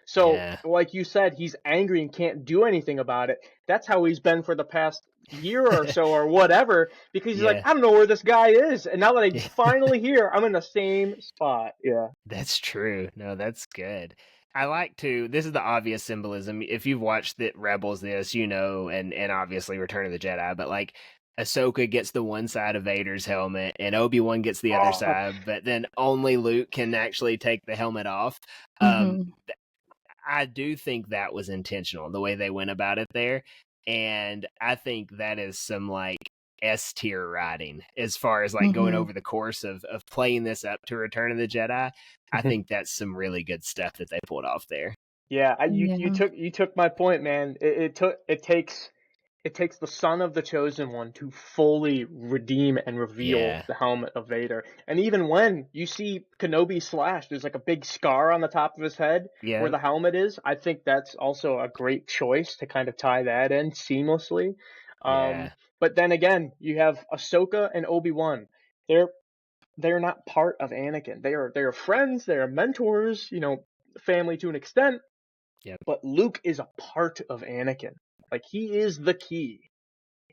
So Yeah. like you said, he's angry and can't do anything about it. That's how he's been for the past year or so or whatever, because he's like, Yeah. I don't know where this guy is, and now that I'm finally here, I'm in the same spot. Yeah. That's true. No, that's good. I like to. This is the obvious symbolism. If you've watched the Rebels, this and obviously Return of the Jedi. But like, Ahsoka gets the one side of Vader's helmet, and Obi-Wan gets the other side. But then only Luke can actually take the helmet off. I do think that was intentional, the way they went about it there, and I think that is some like S tier writing as far as like going over the course of playing this up to Return of the Jedi. I think that's some really good stuff that they pulled off there. Yeah, you took my point, man. It takes the son of the chosen one to fully redeem and reveal Yeah. the helmet of Vader. And even when you see Kenobi slashed, there's like a big scar on the top of his head where the helmet is. I think that's also a great choice to kind of tie that in seamlessly. Yeah. But then again, you have Ahsoka and Obi-Wan. They're not part of Anakin. They are friends, they are mentors, family to an extent. Yep. But Luke is a part of Anakin. Like, he is the key.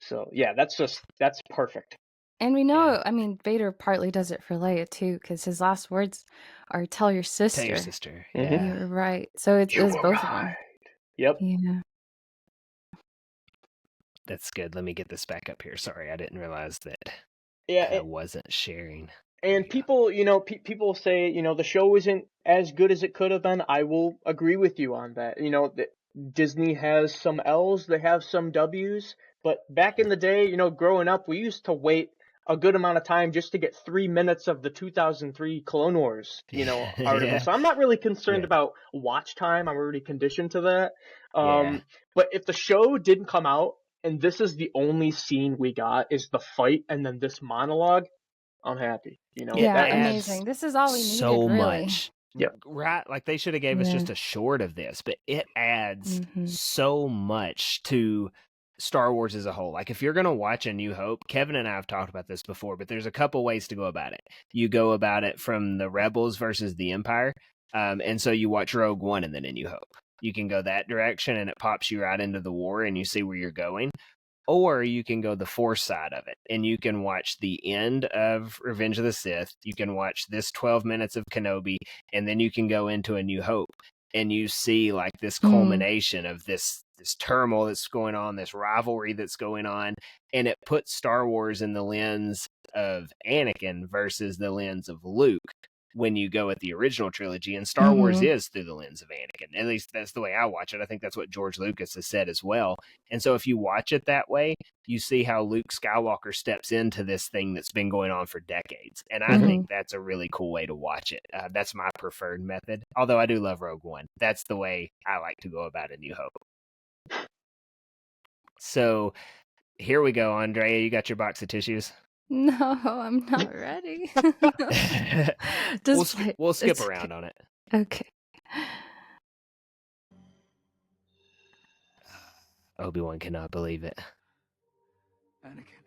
So yeah, that's perfect. And we know, I mean, Vader partly does it for Leia too, because his last words are "Tell your sister." Tell your sister. Mhm. Yeah. You're right. So it You is were both of right. them. Yep. Yeah. That's good. Let me get this back up here. Sorry, I didn't realize that Yeah, I wasn't sharing. and people, people say, the show isn't as good as it could have been. I will agree with you on that. Disney has some L's, they have some W's, but back in the day, growing up, we used to wait a good amount of time just to get 3 minutes of the 2003 Clone Wars, article. Yeah. So I'm not really concerned Yeah. about watch time. I'm already conditioned to that. Yeah. But if the show didn't come out and this is the only scene we got is the fight and then this monologue, I'm happy. It Yeah, adds amazing. This is all we so needed, really. much. Yep. Right? Like they should have gave us Yeah. just a short of this, but it adds Mhm. so much to Star Wars as a whole. Like if you're going to watch A New Hope, Kevin and I have talked about this before, but there's a couple ways to go about it. You go about it from the Rebels versus the Empire. And so you watch Rogue One and then A New Hope. You can go that direction and it pops you right into the war and you see where you're going. Or you can go the Force side of it and you can watch the end of Revenge of the Sith. You can watch this 12 minutes of Kenobi and then you can go into A New Hope and you see like this culmination of this turmoil that's going on, this rivalry that's going on. And it puts Star Wars in the lens of Anakin versus the lens of Luke when you go at the original trilogy, and Star Wars is through the lens of Anakin. At least that's the way I watch it. I think that's what George Lucas has said as well. And so if you watch it that way, you see how Luke Skywalker steps into this thing that's been going on for decades. And I think that's a really cool way to watch it. That's my preferred method. Although I do love Rogue One. That's the way I like to go about A New Hope. So here we go, Andrea. You got your box of tissues? No, I'm not ready. We'll skip around on it. Okay. Obi-Wan cannot believe it. Anakin.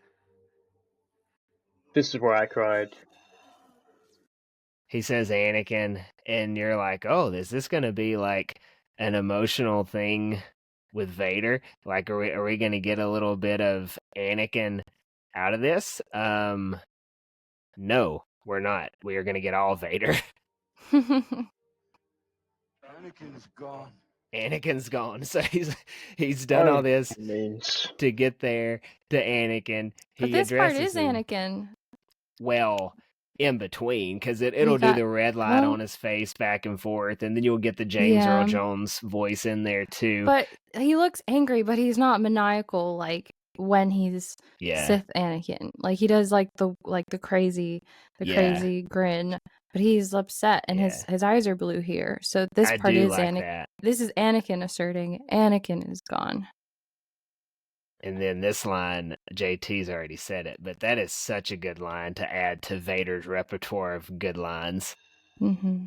This is where I cried. He says Anakin, and you're like, oh, is this going to be like an emotional thing with Vader? Like, are we going to get a little bit of Anakin out of this? No, we're not. We are going to get all Vader. Anakin's gone. Anakin's gone. So he's done all this to get there to Anakin. But this part is Anakin. Well, in between, because it'll do the red light on his face back and forth, and then you'll get the James Earl Jones voice in there too. But he looks angry, but he's not maniacal like when he's Sith Anakin. Like he does like the crazy grin, but he's upset and his eyes are blue here. So this part is like Anakin. That. This is Anakin asserting Anakin is gone. And then this line, JT's already said it, but that is such a good line to add to Vader's repertoire of good lines. Mm-hmm.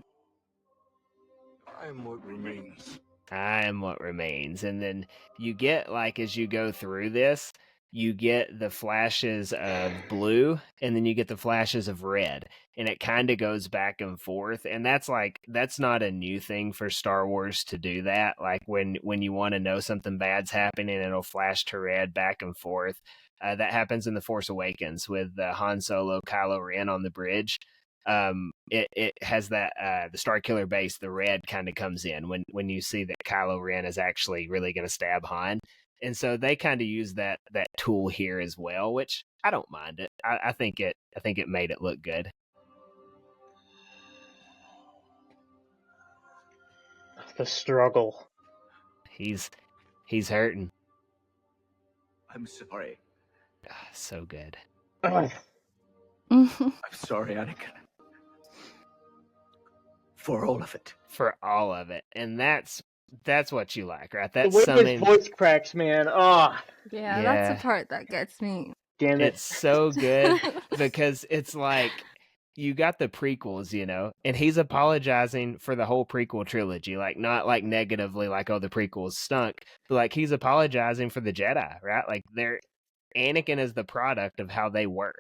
I am what remains. I am what remains. And then you get, like, as you go through this, you get the flashes of blue, and then you get the flashes of red. And it kind of goes back and forth. And that's not a new thing for Star Wars to do that. Like when you want to know something bad's happening, it'll flash to red back and forth. That happens in The Force Awakens with Han Solo, Kylo Ren on the bridge. It has that the Starkiller base, the red kind of comes in when you see that Kylo Ren is actually really going to stab Han. And so they kind of use that tool here as well, which I don't mind it. I think it made it look good. The struggle. He's hurting. I'm sorry. So good. Ugh. I'm sorry, Anakin. For all of it. For all of it. And that's what you like, right? The way his voice cracks, man. Oh. Yeah, that's the part that gets me. Damn it. It's so good because it's like you got the prequels, and he's apologizing for the whole prequel trilogy, like not like negatively, like, oh, the prequels stunk, but like he's apologizing for the Jedi, right? Like Anakin is the product of how they were.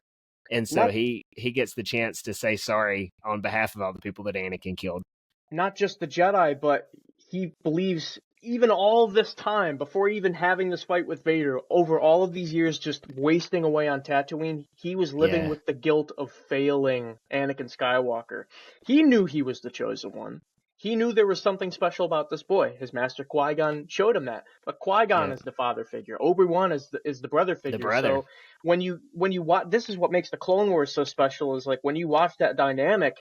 And so he gets the chance to say sorry on behalf of all the people that Anakin killed. Not just the Jedi, but he believes even all this time, before even having this fight with Vader, over all of these years just wasting away on Tatooine, he was living with the guilt of failing Anakin Skywalker. He knew he was the chosen one. He knew there was something special about this boy. His master Qui-Gon showed him that. But Qui-Gon is the father figure. Obi-Wan is the brother figure. The brother. So when you watch, this is what makes the Clone Wars so special, is like when you watch that dynamic,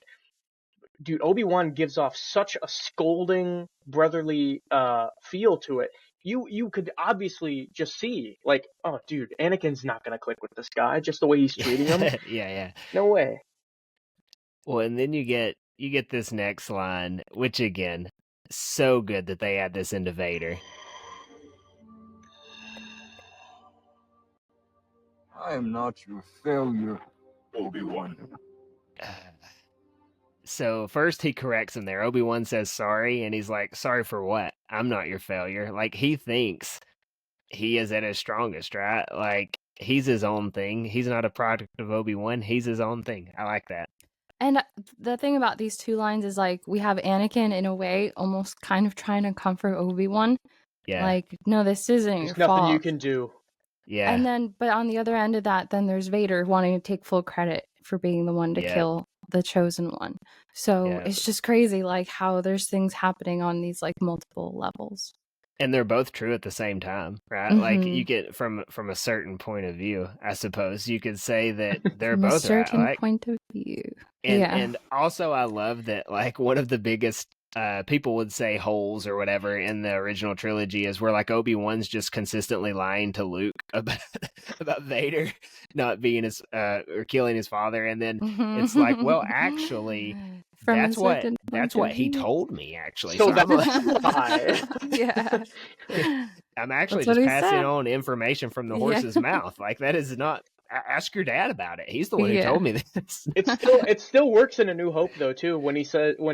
dude, Obi-Wan gives off such a scolding, brotherly feel to it. you could obviously just see, like, oh, dude, Anakin's not gonna click with this guy just the way he's treating him. Yeah. No way. Well, and then you get this next line, which again, so good that they add this into Vader. I am not your failure, Obi-Wan. So first he corrects him there. Obi-Wan says sorry, and he's like, sorry for what? I'm not your failure. Like, he thinks he is at his strongest, right? Like, he's his own thing. He's not a product of Obi-Wan. He's his own thing. I like that. And the thing about these two lines is, like, we have Anakin in a way almost kind of trying to comfort Obi-Wan. Yeah. Like, no, this isn't There's your nothing fault. you can do. Yeah. And then, but on the other end of that, then there's Vader wanting to take full credit for being the one to kill the chosen one. So it's just crazy, like, how there's things happening on these, like, multiple levels. And they're both true at the same time, right? Like, you get from a certain point of view, I suppose you could say that they're From both a certain right. Like, point of view. and also I love that, like, one of the biggest people would say holes or whatever in the original trilogy is where, like, Obi-Wan's just consistently lying to Luke about Vader not being his or killing his father, and then it's like, well, actually, that's what he told me, actually. So I'm that's why. Yeah. I'm actually That's just what he passing said. on information from the horse's mouth. Like, that is not. Ask your dad about it. He's the one who told me this. It still works in A New Hope though too. When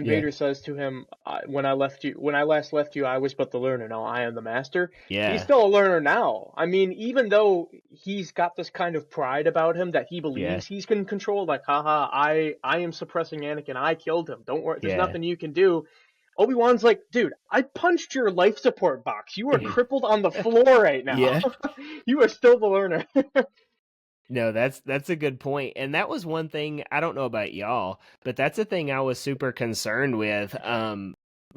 Vader says to him, when I last left you, I was but the learner. Now I am the master." Yeah, he's still a learner now. I mean, even though he's got this kind of pride about him that he believes he's in control, like, haha, I am suppressing Anakin. I killed him. Don't worry. There's nothing you can do. Obi-Wan's like, dude, I punched your life support box. You are crippled on the floor right now. Yeah. You are still the learner. No, that's a good point. And that was one thing, I don't know about y'all, but that's a thing I was super concerned with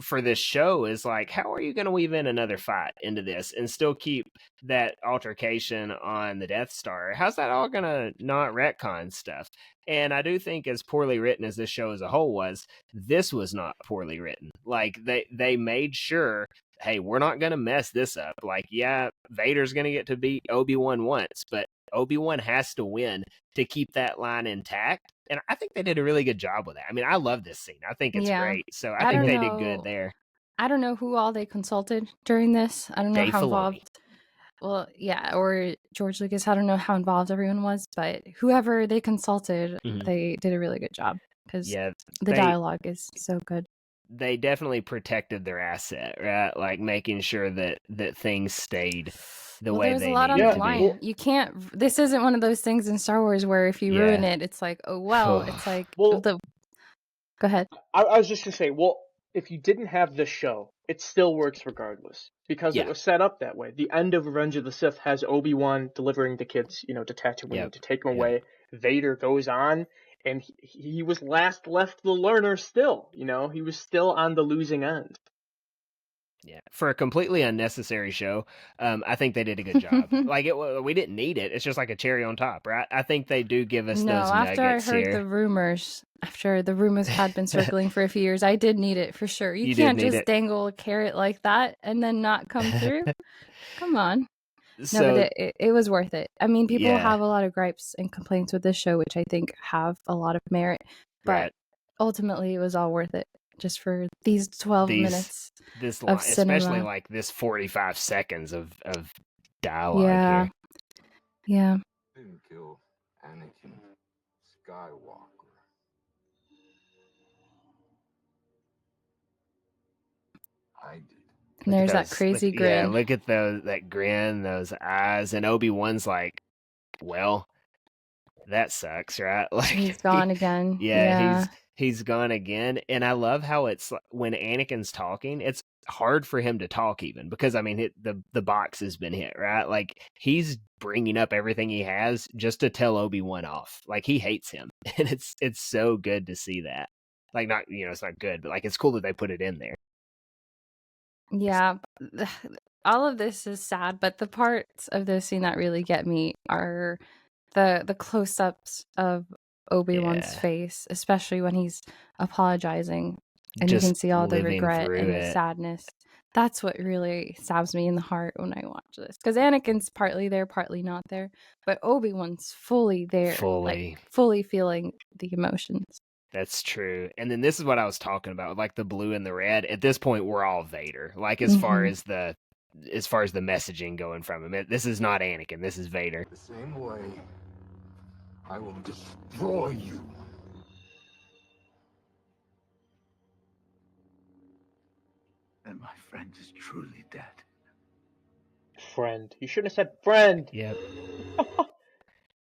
for this show is, like, how are you going to weave in another fight into this and still keep that altercation on the Death Star? How's that all going to not retcon stuff? And I do think, as poorly written as this show as a whole was, this was not poorly written. Like, they made sure, hey, we're not going to mess this up. Like, yeah, Vader's going to get to beat Obi-Wan once, but Obi-Wan has to win to keep that line intact. And I think they did a really good job with that. I mean, I love this scene. I think it's great. So I think they did good there. I don't know who all they consulted during this. I don't know how involved. Well, yeah, or George Lucas. I don't know how involved everyone was, but whoever they consulted, they did a really good job because the dialogue is so good. They definitely protected their asset, right? Like, making sure that things stayed the way they needed to be. You can't. This isn't one of those things in Star Wars where if you ruin it, it's like, oh well. It's like, Go ahead. I was just gonna say, well, if you didn't have this show, it still works regardless because it was set up that way. The end of Revenge of the Sith has Obi-Wan delivering the kids, to Tatooine to take them away. Vader goes on, and he was last left the learner still. He was still on the losing end. Yeah, for a completely unnecessary show, I think they did a good job. Like, we didn't need it. It's just like a cherry on top, right? I think they do give us those nuggets here. After I heard the rumors, had been circling for a few years, I did need it for sure. You can't just dangle a carrot like that and then not come through. Come on. No, but it was worth it. I mean, people have a lot of gripes and complaints with this show, which I think have a lot of merit, but ultimately it was all worth it. Just for these 12 minutes of cinema. Especially like this 45 seconds of dialogue here. Yeah. Didn't kill Anakin Skywalker. I did. And there's that crazy grin. Yeah, look at that grin, those eyes, and Obi-Wan's like, well, that sucks, right? Like, he's gone again. He's gone again. And I love how it's when Anakin's talking, it's hard for him to talk even because, I mean, the box has been hit, right? Like, he's bringing up everything he has just to tell Obi-Wan off. Like, he hates him. And it's so good to see that. Like, not, it's not good, but, like, it's cool that they put it in there. Yeah. All of this is sad, but the parts of this scene that really get me are the close-ups of Obi-Wan's face, especially when he's apologizing and just you can see all the regret and the sadness. That's what really stabs me in the heart when I watch this. Because Anakin's partly there, partly not there. But Obi-Wan's fully there. Fully. Like, fully feeling the emotions. That's true. And then this is what I was talking about, like the blue and the red. At this point, we're all Vader. Like as far as the messaging going from him, this is not Anakin. This is Vader. The same way, I will destroy you. And my friend is truly dead. Friend. You shouldn't have said friend. Yep.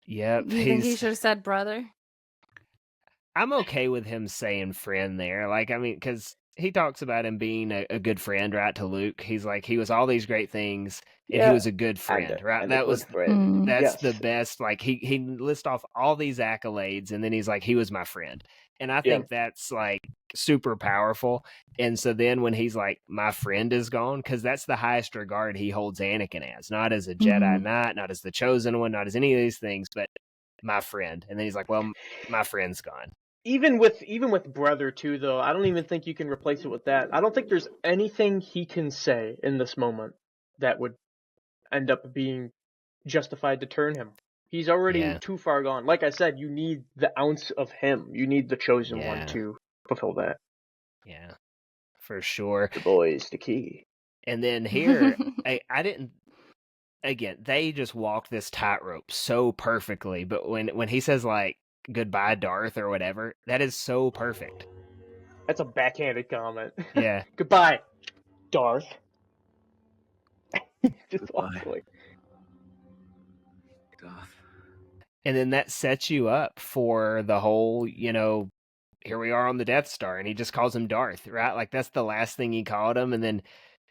Yep. You think he should have said brother? I'm okay with him saying friend there. Like, I mean, because he talks about him being a good friend, right, to Luke. He's like, he was all these great things, and he was a good friend, right? And that a was good friend. that's Yes. the best. Like, he lists off all these accolades, and then he's like, he was my friend. And I think that's like super powerful. And so then when he's like, my friend is gone, because that's the highest regard he holds Anakin as, not as a Jedi Knight, not as the chosen one, not as any of these things, but my friend. And then he's like, well, my friend's gone. Even with brother too, though, I don't even think you can replace it with that. I don't think there's anything he can say in this moment that would end up being justified to turn him. He's already too far gone. Like I said, you need the ounce of him. You need the chosen one to fulfill that. Yeah, for sure. The boy's the key. And then here, I didn't. Again, they just walked this tightrope so perfectly. But when he says like goodbye, Darth, or whatever, that is so perfect. That's a backhanded comment. Yeah. Goodbye, Darth. Just Goodbye. walks away. Darth. And then that sets you up for the whole, here we are on the Death Star, and he just calls him Darth, right? Like, that's the last thing he called him, and then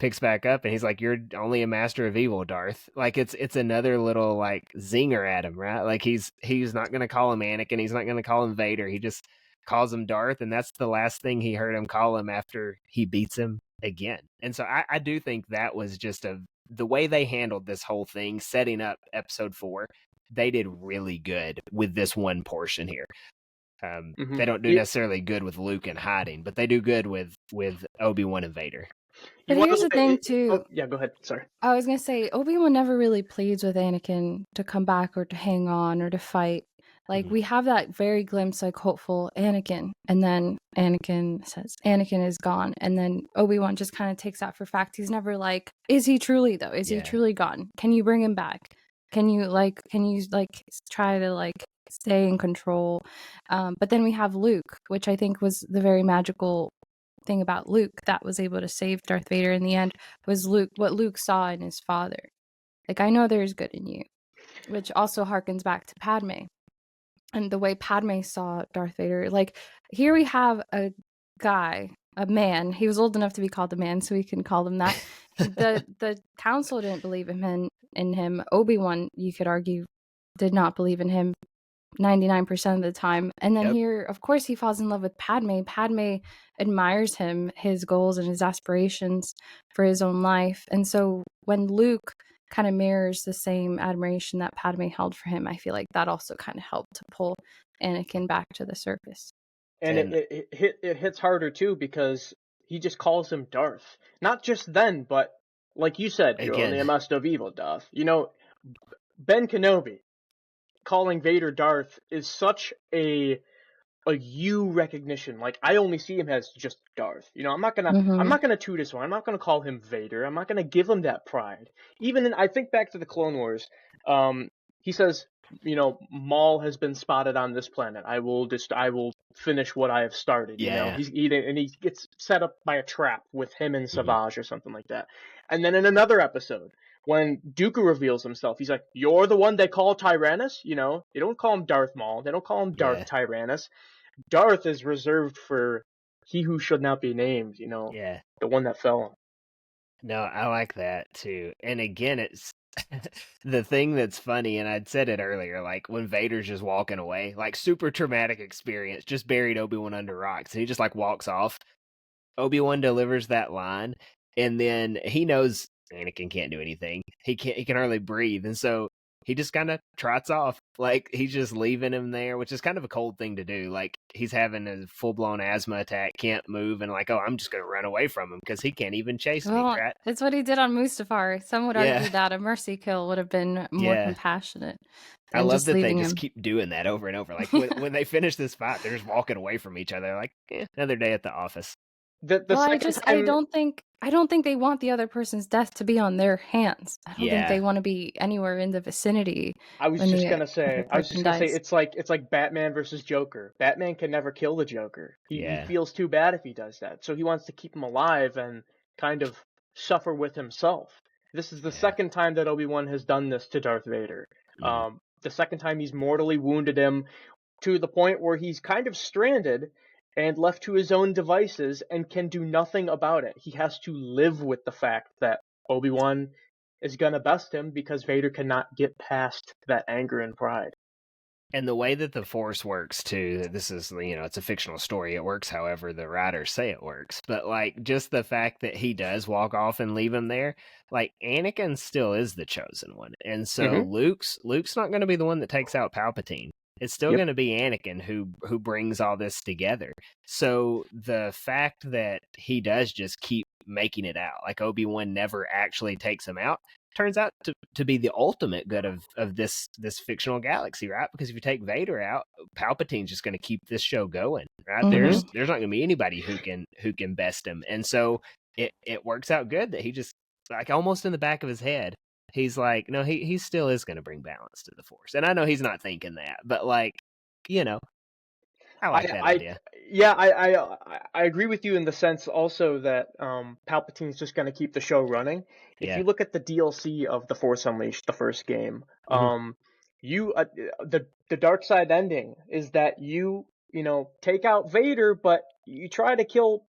picks back up, and he's like, you're only a master of evil, Darth. Like, it's another little, like, zinger at him, right? Like, he's not going to call him Anakin, he's not going to call him Vader, he just calls him Darth, and that's the last thing he heard him call him after he beats him again. And so I do think that was just the way they handled this whole thing, setting up episode 4, they did really good with this one portion here. They don't do necessarily good with Luke and hiding, but they do good with Obi-Wan and Vader. But here's the thing, too. Yeah, go ahead. Sorry. I was going to say, Obi-Wan never really pleads with Anakin to come back or to hang on or to fight. Like, we have that very glimpse, like, hopeful Anakin. And then Anakin says, Anakin is gone. And then Obi-Wan just kind of takes that for fact. He's never like, is he truly, though? Is he truly gone? Can you bring him back? Can you try to, like, stay in control? But then we have Luke, which I think was the very magical thing about Luke that was able to save Darth Vader in the end, was what Luke saw in his father. Like, I know there's good in you, which also harkens back to Padme. And the way Padme saw Darth Vader. Like, here we have a guy, a man. He was old enough to be called a man, so we can call him that. The council didn't believe in him. Obi-Wan, you could argue, did not believe in him 99% of the time. And then here, of course, he falls in love with Padme. Padme admires him, his goals and his aspirations for his own life. And so when Luke kind of mirrors the same admiration that Padme held for him, I feel like that also kind of helped to pull Anakin back to the surface. And it hits harder too, because he just calls him Darth. Not just then, but like you said, you're only a master of evil, Darth. Ben Kenobi calling Vader Darth is such a you recognition. Like, I only see him as just Darth. I'm not gonna toot his horn. I'm not gonna call him Vader. I'm not gonna give him that pride. Even I think back to the Clone Wars. He says, Maul has been spotted on this planet. I will finish what I have started. He's eating, and he gets set up by a trap with him and Savage or something like that. And then in another episode, when Dooku reveals himself, he's like, "You're the one they call Tyrannus." They don't call him Darth Maul. They don't call him Darth Tyrannus. Darth is reserved for he who should not be named. The one that fell. No, I like that too. And again, it's the thing that's funny, and I'd said it earlier, like when Vader's just walking away, like super traumatic experience, just buried Obi-Wan under rocks, and he just like walks off. Obi-Wan delivers that line, and then he knows Anakin can't do anything. He can hardly breathe, and so he just kind of trots off. Like, he's just leaving him there, which is kind of a cold thing to do. Like, he's having a full-blown asthma attack, can't move, and like, oh, I'm just going to run away from him because he can't even chase me, Well, right? it's what he did on Mustafar. Some would Yeah. argue that a mercy kill would have been more Yeah. compassionate I than love just that they leaving just him. keep doing that over and over. Like, when they finish this fight, they're just walking away from each other. Like, another day at the office. The Well, second I time, don't think they want the other person's death to be on their hands. I don't think Yeah. they want to be anywhere in the vicinity I was when just the gonna other say, person dies. it's like Batman versus Joker. Batman can never kill the Joker. He Yeah. feels too bad if he does that, so he wants to keep him alive and kind of suffer with himself. This is the Yeah. second time that Obi-Wan has done this to Darth Vader. Mhm. The second time he's mortally wounded him to the point where he's kind of stranded and left to his own devices and can do nothing about it. He has to live with the fact that Obi-Wan is gonna best him because Vader cannot get past that anger and pride. And the way that the Force works too, this is, it's a fictional story. It works however the writers say it works. But like, just the fact that he does walk off and leave him there, like, Anakin still is the chosen one. And so Luke's not going to be the one that takes out Palpatine. It's still Yep. going to be Anakin who brings all this together. So the fact that he does just keep making it out, like Obi-Wan never actually takes him out, turns out to be the ultimate good of this fictional galaxy, right? Because if you take Vader out, Palpatine's just going to keep this show going, right? Mhm. There's not going to be anybody who can best him, and so it works out good that he just, like, almost in the back of his head, he's like, no, he still is going to bring balance to the Force, and I know he's not thinking that, but like, I like that idea. Yeah, I agree with you in the sense also that Palpatine's just going to keep the show running. If Yeah. you look at the DLC of The Force Unleashed, the first game, you the dark side ending is that you take out Vader, but you try to kill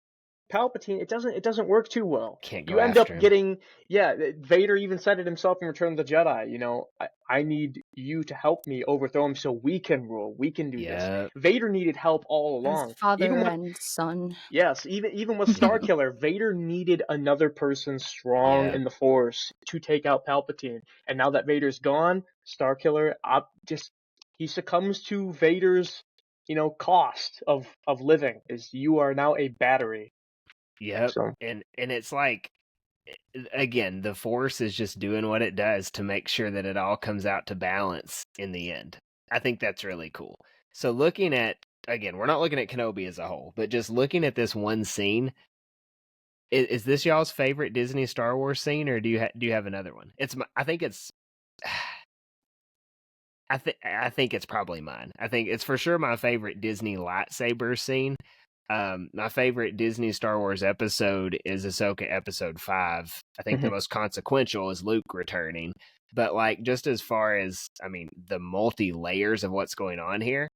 Palpatine. It doesn't work too well. Can't go You end up after him. getting, Vader even said it himself in Return of the Jedi. I need you to help me overthrow him so we can rule. We can do this. Yeah. Vader needed help all As along. father Even with and son. Yes, even with Starkiller, Vader needed another person strong Yeah. in the Force to take out Palpatine. And now that Vader's gone, Starkiller he succumbs to Vader's cost of living. Is you are now a battery. Yep. So And it's like, again, the Force is just doing what it does to make sure that it all comes out to balance in the end. I think that's really cool. So looking at, again, we're not looking at Kenobi as a whole, but just looking at this one scene, is this y'all's favorite Disney Star Wars scene, or do you have another one? I think it's probably mine. I think it's for sure my favorite Disney lightsaber scene. My favorite Disney Star Wars episode is Ahsoka episode 5. I think the most consequential is Luke returning. But like, just as far as, the multi-layers of what's going on here,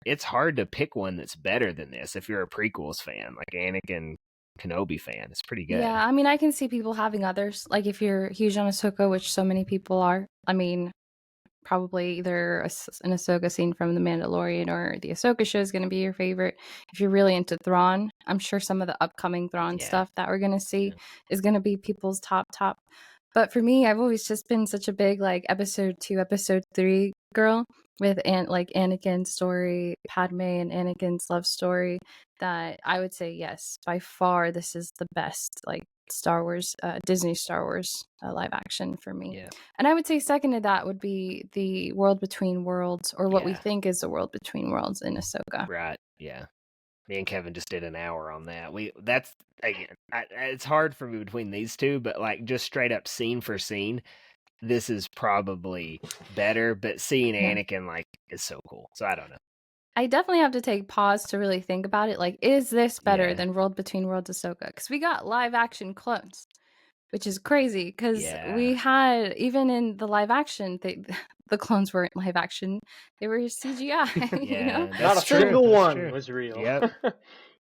it's hard to pick one that's better than this if you're a prequels fan, like Anakin Kenobi fan. It's pretty good. Yeah, I can see people having others. Like, if you're huge on Ahsoka, which so many people are, probably either an Ahsoka scene from The Mandalorian or the Ahsoka show is going to be your favorite. If you're really into Thrawn, I'm sure some of the upcoming Thrawn stuff that we're going to see is going to be people's top. But for me, I've always just been such a big, like, episode 2, episode 3 girl with Anakin's story, Padme and Anakin's love story, that I would say, yes, by far, this is the best, like, Star Wars, Disney Star Wars live action for me. Yeah. And I would say second to that would be the World Between Worlds, or what we Yeah. think is the World Between Worlds in Ahsoka. Right. Yeah. Me and Kevin just did an hour on that. That's, again, it's hard for me between these two, but like, just straight up scene for scene, this is probably better. But seeing Anakin, like, is so cool. So I don't know. I definitely have to take pause to really think about it. Like, is this better than World Between Worlds Ahsoka? Because we got live action clones, which is crazy. Because we had, even in the live action, the clones weren't live action; they were CGI. Yeah, not a single one was real. Yep.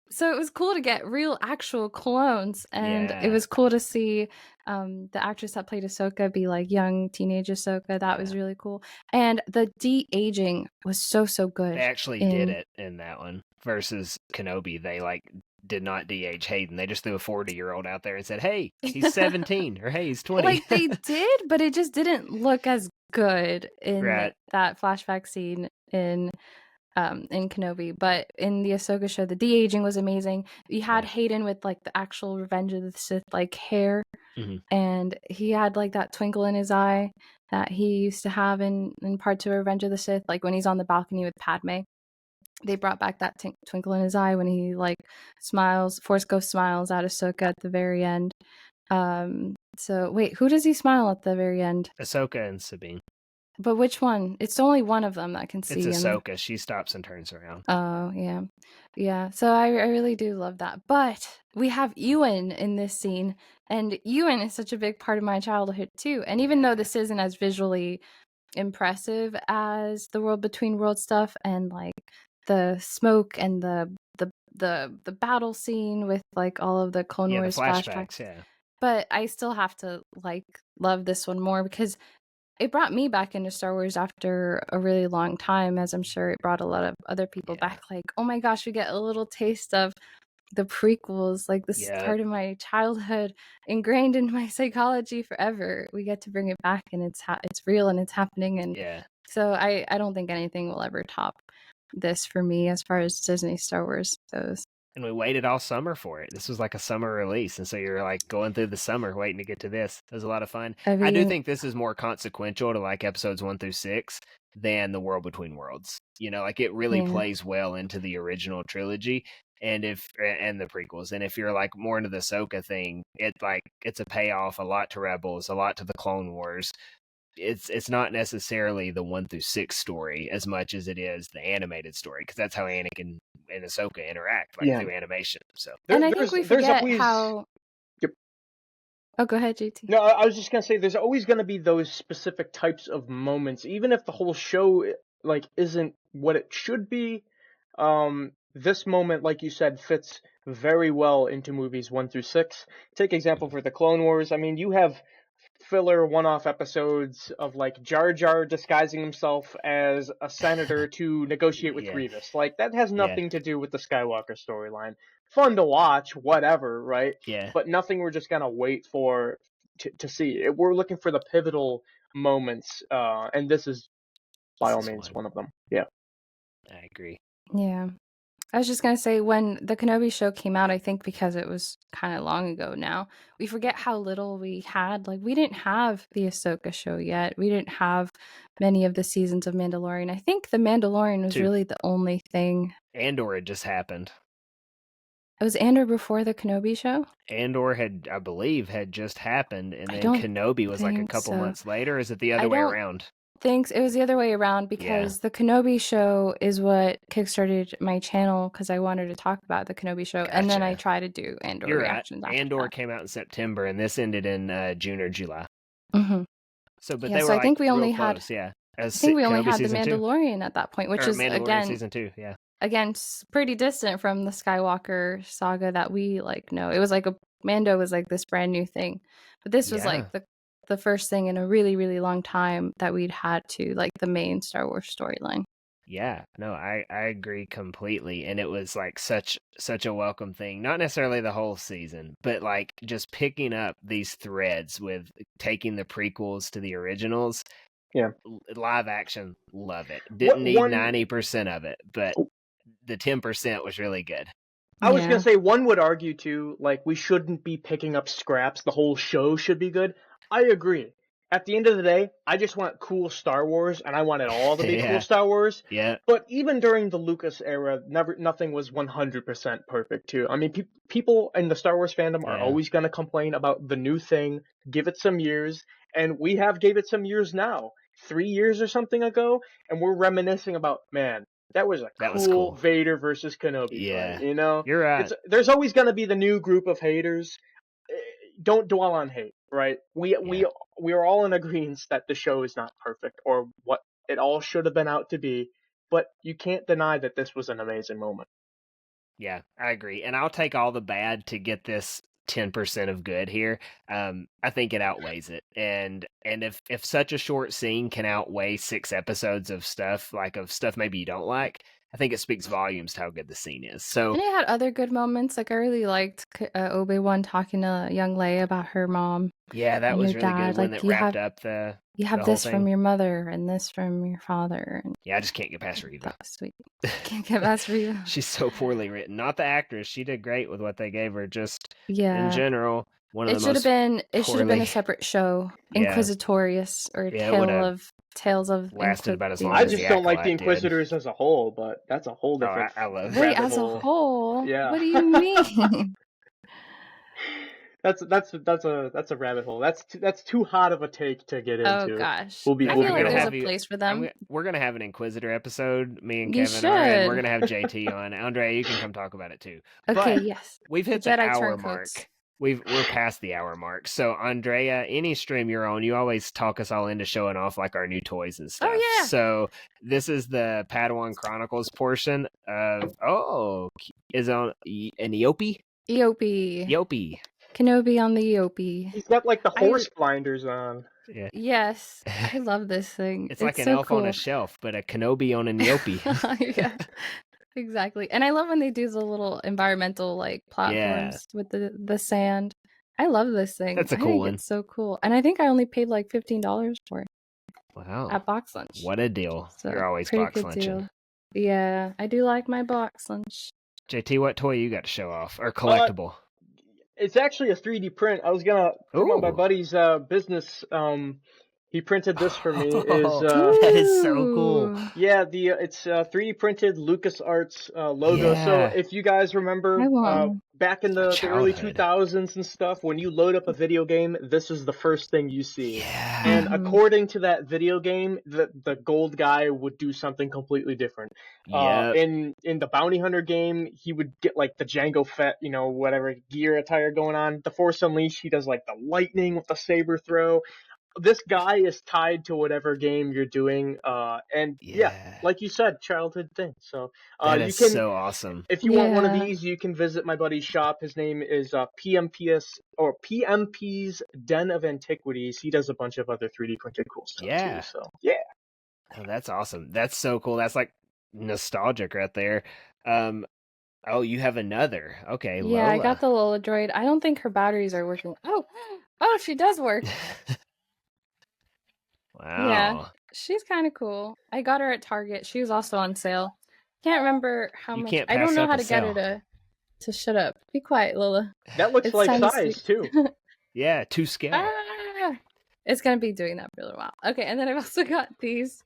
So it was cool to get real, actual clones, and it was cool to see the actress that played Ahsoka be like young teenage Ahsoka. That was really cool, and the de-aging was so good. They actually did it in that one versus Kenobi. They like did not de-age Hayden. They just threw a 40-year-old out there and said, "Hey, he's 17," or "Hey, he's 20." Like they did, but it just didn't look as good in Right. that flashback scene in Kenobi. But in the Ahsoka show, the de-aging was amazing. You had Hayden with like the actual Revenge of the Sith like hair, and he had like that twinkle in his eye that he used to have in Part 2 of Revenge of the Sith, like when he's on the balcony with Padme. They brought back that twinkle in his eye when he like smiles, Force Ghost smiles at Ahsoka at the very end. So wait, who does he smile at the very end? Ahsoka and Sabine. But which one? It's only one of them that can see It's him. Ahsoka. She stops and turns around. Oh, yeah. Yeah. So I really do love that. But we have Ewan in this scene, and Ewan is such a big part of my childhood too. And even though this isn't as visually impressive as the World Between Worlds stuff and like the smoke and the battle scene with like all of the Clone Wars the flashbacks. Yeah. But I still have to like love this one more because it brought me back into Star Wars after a really long time, as I'm sure it brought a lot of other people back. Like, oh my gosh, we get a little taste of the prequels, like this is part of my childhood, ingrained in my psychology forever. We get to bring it back, and it's real and it's happening. And so I don't think anything will ever top this for me as far as Disney Star Wars goes. And we waited all summer for it. This was like a summer release, and so you're like going through the summer waiting to get to this. It was a lot of fun. I do think this is more consequential to like episodes 1 through 6 than the World Between Worlds. You know, like it really plays well into the original trilogy and the prequels. And if you're like more into the Ahsoka thing, it's a payoff a lot to Rebels, a lot to the Clone Wars. It's not necessarily the 1 through 6 story as much as it is the animated story, because that's how Anakin and Ahsoka interact, like through animation. So, and I think we forget how. Yep. Oh, go ahead, JT. No, I was just gonna say, there's always gonna be those specific types of moments, even if the whole show like isn't what it should be. This moment, like you said, fits very well into movies 1 through 6. Take example for the Clone Wars. I mean, you have filler one-off episodes of like Jar Jar disguising himself as a senator to negotiate with Grievous. Like that has nothing to do with the Skywalker storyline. Fun to watch, whatever, right? Yeah. But nothing we're just gonna wait for to see. We're looking for the pivotal moments, and this is by all means one of them. Yeah. I agree. Yeah. I was just going to say, when the Kenobi show came out, I think because it was kind of long ago now, we forget how little we had. Like, we didn't have the Ahsoka show yet. We didn't have many of the seasons of Mandalorian. I think the Mandalorian was really the only thing. Andor had just happened. It was Andor before the Kenobi show? Andor had, I believe, had just happened, and then Kenobi was like a couple months later. Or is it the other way around? Thanks. It was the other way around, because the Kenobi show is what kickstarted my channel, because I wanted to talk about the Kenobi show, and then I try to do Andor reactions. Andor came out in September, and this ended in June or July. So, but they were I think we only had the Mandalorian at that point, which is again season 2. Again, pretty distant from the Skywalker saga that we like know. It was like Mando was like this brand new thing, but this was like the first thing in a really, really long time that we'd had to like the main Star Wars storyline. Yeah, no, I agree completely. And it was like such a welcome thing. Not necessarily the whole season, but like just picking up these threads with taking the prequels to the originals. Yeah. Live action, love it. Didn't need 90% of it, but the 10% was really good. I was going to say, one would argue too, like, we shouldn't be picking up scraps. The whole show should be good. I agree. At the end of the day, I just want cool Star Wars, and I want it all to be cool Star Wars. Yeah. But even during the Lucas era, nothing was 100% perfect too. I mean, people in the Star Wars fandom are always going to complain about the new thing. Give it some years, and we gave it some years now. 3 years or something ago, and we're reminiscing about, man, that was cool Vader versus Kenobi fight, you know? You're right. There's always going to be the new group of haters. Don't dwell on hate, right? We are all in agreement that the show is not perfect or what it all should have been out to be, but you can't deny that this was an amazing moment. Yeah, I agree. And I'll take all the bad to get this 10% of good here. I think it outweighs it. And if such a short scene can outweigh 6 episodes of stuff maybe you don't like, I think it speaks volumes to how good the scene is. So And it had other good moments. Like I really liked Obi-Wan talking to young Leia about her mom yeah, that and was your really dad. good when Like it wrapped up the you have whole this from thing. your mother and this from your father. And Yeah, I just can't get past Reva. that was sweet. Can't get past Reva. She's so poorly written. Not the actress. She did great with what they gave her. Just in Yeah. general, one of It the should have most been. It should have been a poorly separate show, Yeah. Inquisitorious or Yeah, it would've Tales of lasted about as long I as just the don't like the Acolyte did. Inquisitors as a whole, but that's a whole Oh, different. I love Wait, rabbit as a hole. whole? Yeah. What do you mean? That's a rabbit hole. That's too hot of a take to get Oh into. gosh. We'll be I We're feel like gonna there's have a you- place for them. We're gonna have an Inquisitor episode. Me and You Kevin are, and we're should. gonna have JT on. Andrea, you can come talk about it too. Okay, But yes. we've hit The the Jedi hour mark. turncoats. We're past the hour mark. So Andrea, any stream you're on, you always talk us all into showing off like our new toys and stuff. yeah. So this is the Padawan Chronicles portion of is on an Eopie? Eopie. Eopie. Kenobi on the Eopie. He's got like the horse blinders on. Yeah. Yes. I love this thing. It's like an so elf cool. on a shelf, but a Kenobi on an Eopie. Yeah. Exactly. And I love when they do the little environmental like platforms with the sand. I love this thing. That's a I cool think one. It's so cool. And I think I only paid like $15 for it Wow. at box lunch. What a deal. So, You're always pretty box good lunching. deal. Yeah, I do like my box lunch. JT, what toy you got to show off? Or collectible? It's actually a 3D print. I was gonna promote my Ooh. buddy's business. He printed this for me. That is so cool. Ooh. Yeah, it's 3D printed LucasArts logo. Yeah. So if you guys remember I want back in the early Childhood. 2000s and stuff, when you load up a video game, this is the first thing you see. Yeah. And Mhm. according to that video game, the gold guy would do something completely different. Yep. In the Bounty Hunter game, he would get like the Jango Fett, whatever gear attire going on. The Force Unleashed, he does like the lightning with the saber throw. This guy is tied to whatever game you're doing, and yeah, like you said, childhood thing. So That you is can, so awesome. if you want one of Yeah. these, you can visit my buddy's shop. His name is PMP's Den of Antiquities. He does a bunch of other 3D printed cool stuff Yeah. too. So yeah, Oh, that's awesome. That's so cool. That's like nostalgic right there. Oh, you have another. Okay, Yeah, I Lola. got the Lola droid. I don't think her batteries are working. Oh, she does work. Wow. Yeah. She's kind of cool. I got her at Target. She was also on sale. Can't remember how You much. can't I don't pass know up how a to get her sale. to shut up. Be quiet, Lola. that looks It's like time to size sleep. too. Yeah, 2 scale. Ah! It's gonna be doing that for a little while. Okay, and then I've also got these.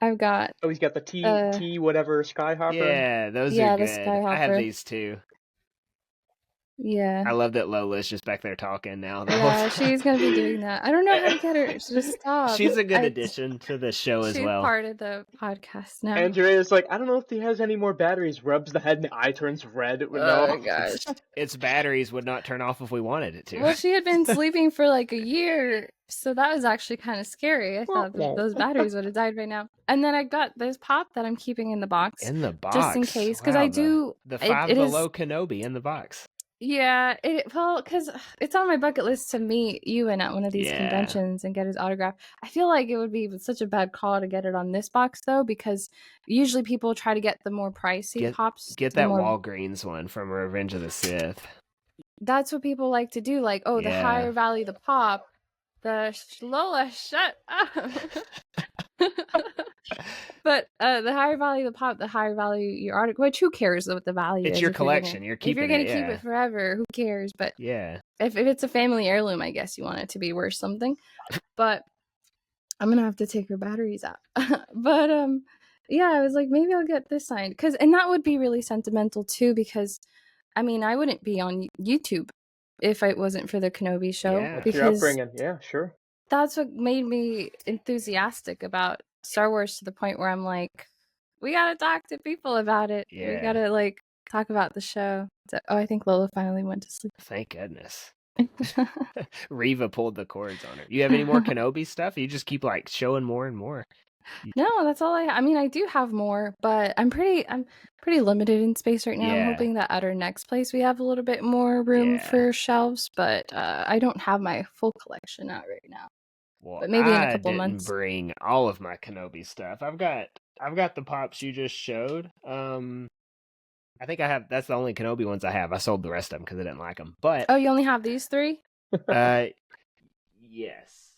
I've got Oh, he's got the T whatever Skyhopper. Yeah, those Yeah, are the good. I have Skyhopper. these too. yeah. I love that Lola's just back there talking now. the whole Yeah, time. she's gonna be doing that. I don't know how to get her to stop. She's a good addition to the show as She's well. part of the podcast now. Andrea's like, I don't know if he has any more batteries. Rubs the head and the eye turns red. Oh No. my gosh. Its batteries would not turn off if we wanted it to. Well, she had been sleeping for like a year, so that was actually kind of scary. I thought those batteries would have died right now. And then I got this pop that I'm keeping in the box, In the box. just in case, because Wow, I do. The it- Five it is- Below Kenobi in the box. Yeah, because it's on my bucket list to meet Ewan at one of these Yeah. conventions and get his autograph. I feel like it would be such a bad call to get it on this box though, because usually people try to get the more pricey pops. Get the that more- Walgreens one from Revenge of the Sith. That's what people like to do. Like, the Yeah. higher value the pop, the Lola, shut up. But the higher value the pop, the higher value your article. Which who cares what the value is? It's your if you're gonna- collection. You're If you're keeping gonna it. keep Yeah. it forever, who cares? But Yeah. if it's a family heirloom, I guess you want it to be worth something. But I'm gonna have to take her batteries out. But yeah, I was like, maybe I'll get this signed and that would be really sentimental too. Because I mean, I wouldn't be on YouTube if it wasn't for the Kenobi show. Yeah. Your Because upbringing, yeah, sure. that's what made me enthusiastic about Star Wars to the point where I'm like, we gotta talk to people about it. Yeah. We gotta like talk about the show. So, I think Lola finally went to sleep. Thank goodness. Reva pulled the cords on her. You have any more Kenobi stuff? You just keep like showing more and more. No, that's all I mean, I do have more, but I'm pretty limited in space right now. Yeah. I'm hoping that at our next place we have a little bit more room Yeah. for shelves, but I don't have my full collection out right now. Well, But maybe in a I couple didn't months. bring all of my Kenobi stuff. I've got I've got the pops you just showed. I think I have. That's the only Kenobi ones I have. I sold the rest of them because I didn't like them. But Oh, you only have these 3? yes,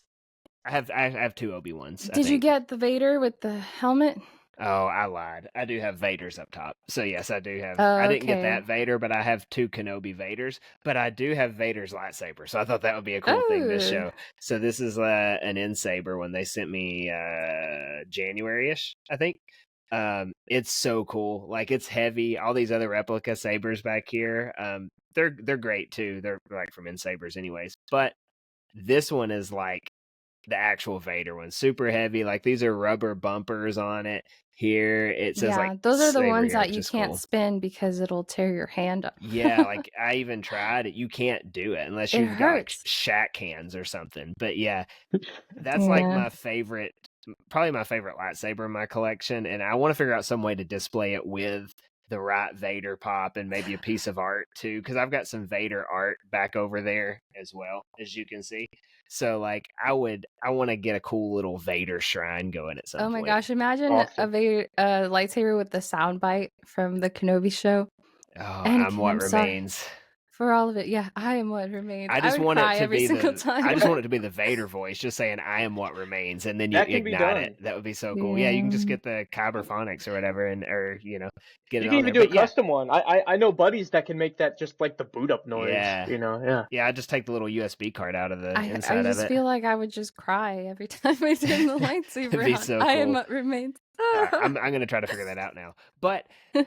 I have 2 Obi-Wans. Did you get the Vader with the helmet? Oh, I lied. I do have Vaders up top. So yes, I do have. Oh, I didn't get okay. that Vader, but I have 2 Kenobi Vaders. But I do have Vader's lightsaber. So I thought that would be a cool thing to show. So this is an N-Saber one they sent me January-ish, I think. It's so cool. Like, it's heavy. All these other replica sabers back here, they're great too. They're like from N-Sabers anyways. But this one is like the actual Vader one, super heavy. Like, these are rubber bumpers on it. Here it says like those are the saber ones here, that which you is can't cool. spin because it'll tear your hand up. Yeah, like I even tried it. You can't do it unless you've got like shack hands or something. But yeah, that's like my favorite, probably my favorite lightsaber in my collection. And I want to figure out some way to display it with the right Vader pop and maybe a piece of art too, because I've got some Vader art back over there as well, as you can see. So like I want to get a cool little Vader shrine going at some point. Oh my gosh, imagine a Vader lightsaber with the soundbite from the Kenobi show. Oh, I'm what remains. For all of it, yeah, I am what remains. I just want it to be time. I just want it to be the Vader voice, just saying "I am what remains," and then you ignite it. That would be so cool. Yeah, you can just get the Kyberphonics or whatever, or get it. You can even do a custom one. I know buddies that can make that just like the boot up noise. Yeah. I just take the little USB card out of the inside of it. I just feel like I would just cry every time I turn the lightsaber on. So cool. I am what remains. I'm going to try to figure that out now. But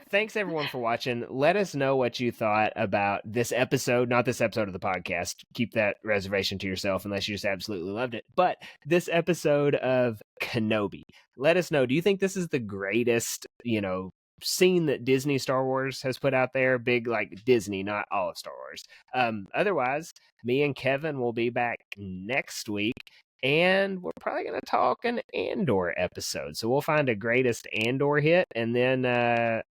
thanks everyone for watching. Let us know what you thought about this episode, not this episode of the podcast. Keep that reservation to yourself unless you just absolutely loved it. But this episode of Kenobi, let us know. Do you think this is the greatest, scene that Disney Star Wars has put out there? Big like Disney, not all of Star Wars. Otherwise, me and Kevin will be back next week. And we're probably going to talk an Andor episode. So we'll find a greatest Andor hit. And then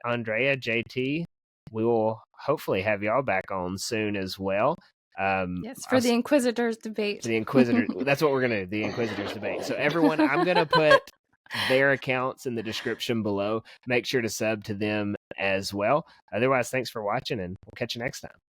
Andrea, JT, we will hopefully have y'all back on soon as well. Yes, for the Inquisitors debate. The Inquisitors. That's what we're going to do, the Inquisitors debate. So everyone, I'm going to put their accounts in the description below. Make sure to sub to them as well. Otherwise, thanks for watching, and we'll catch you next time.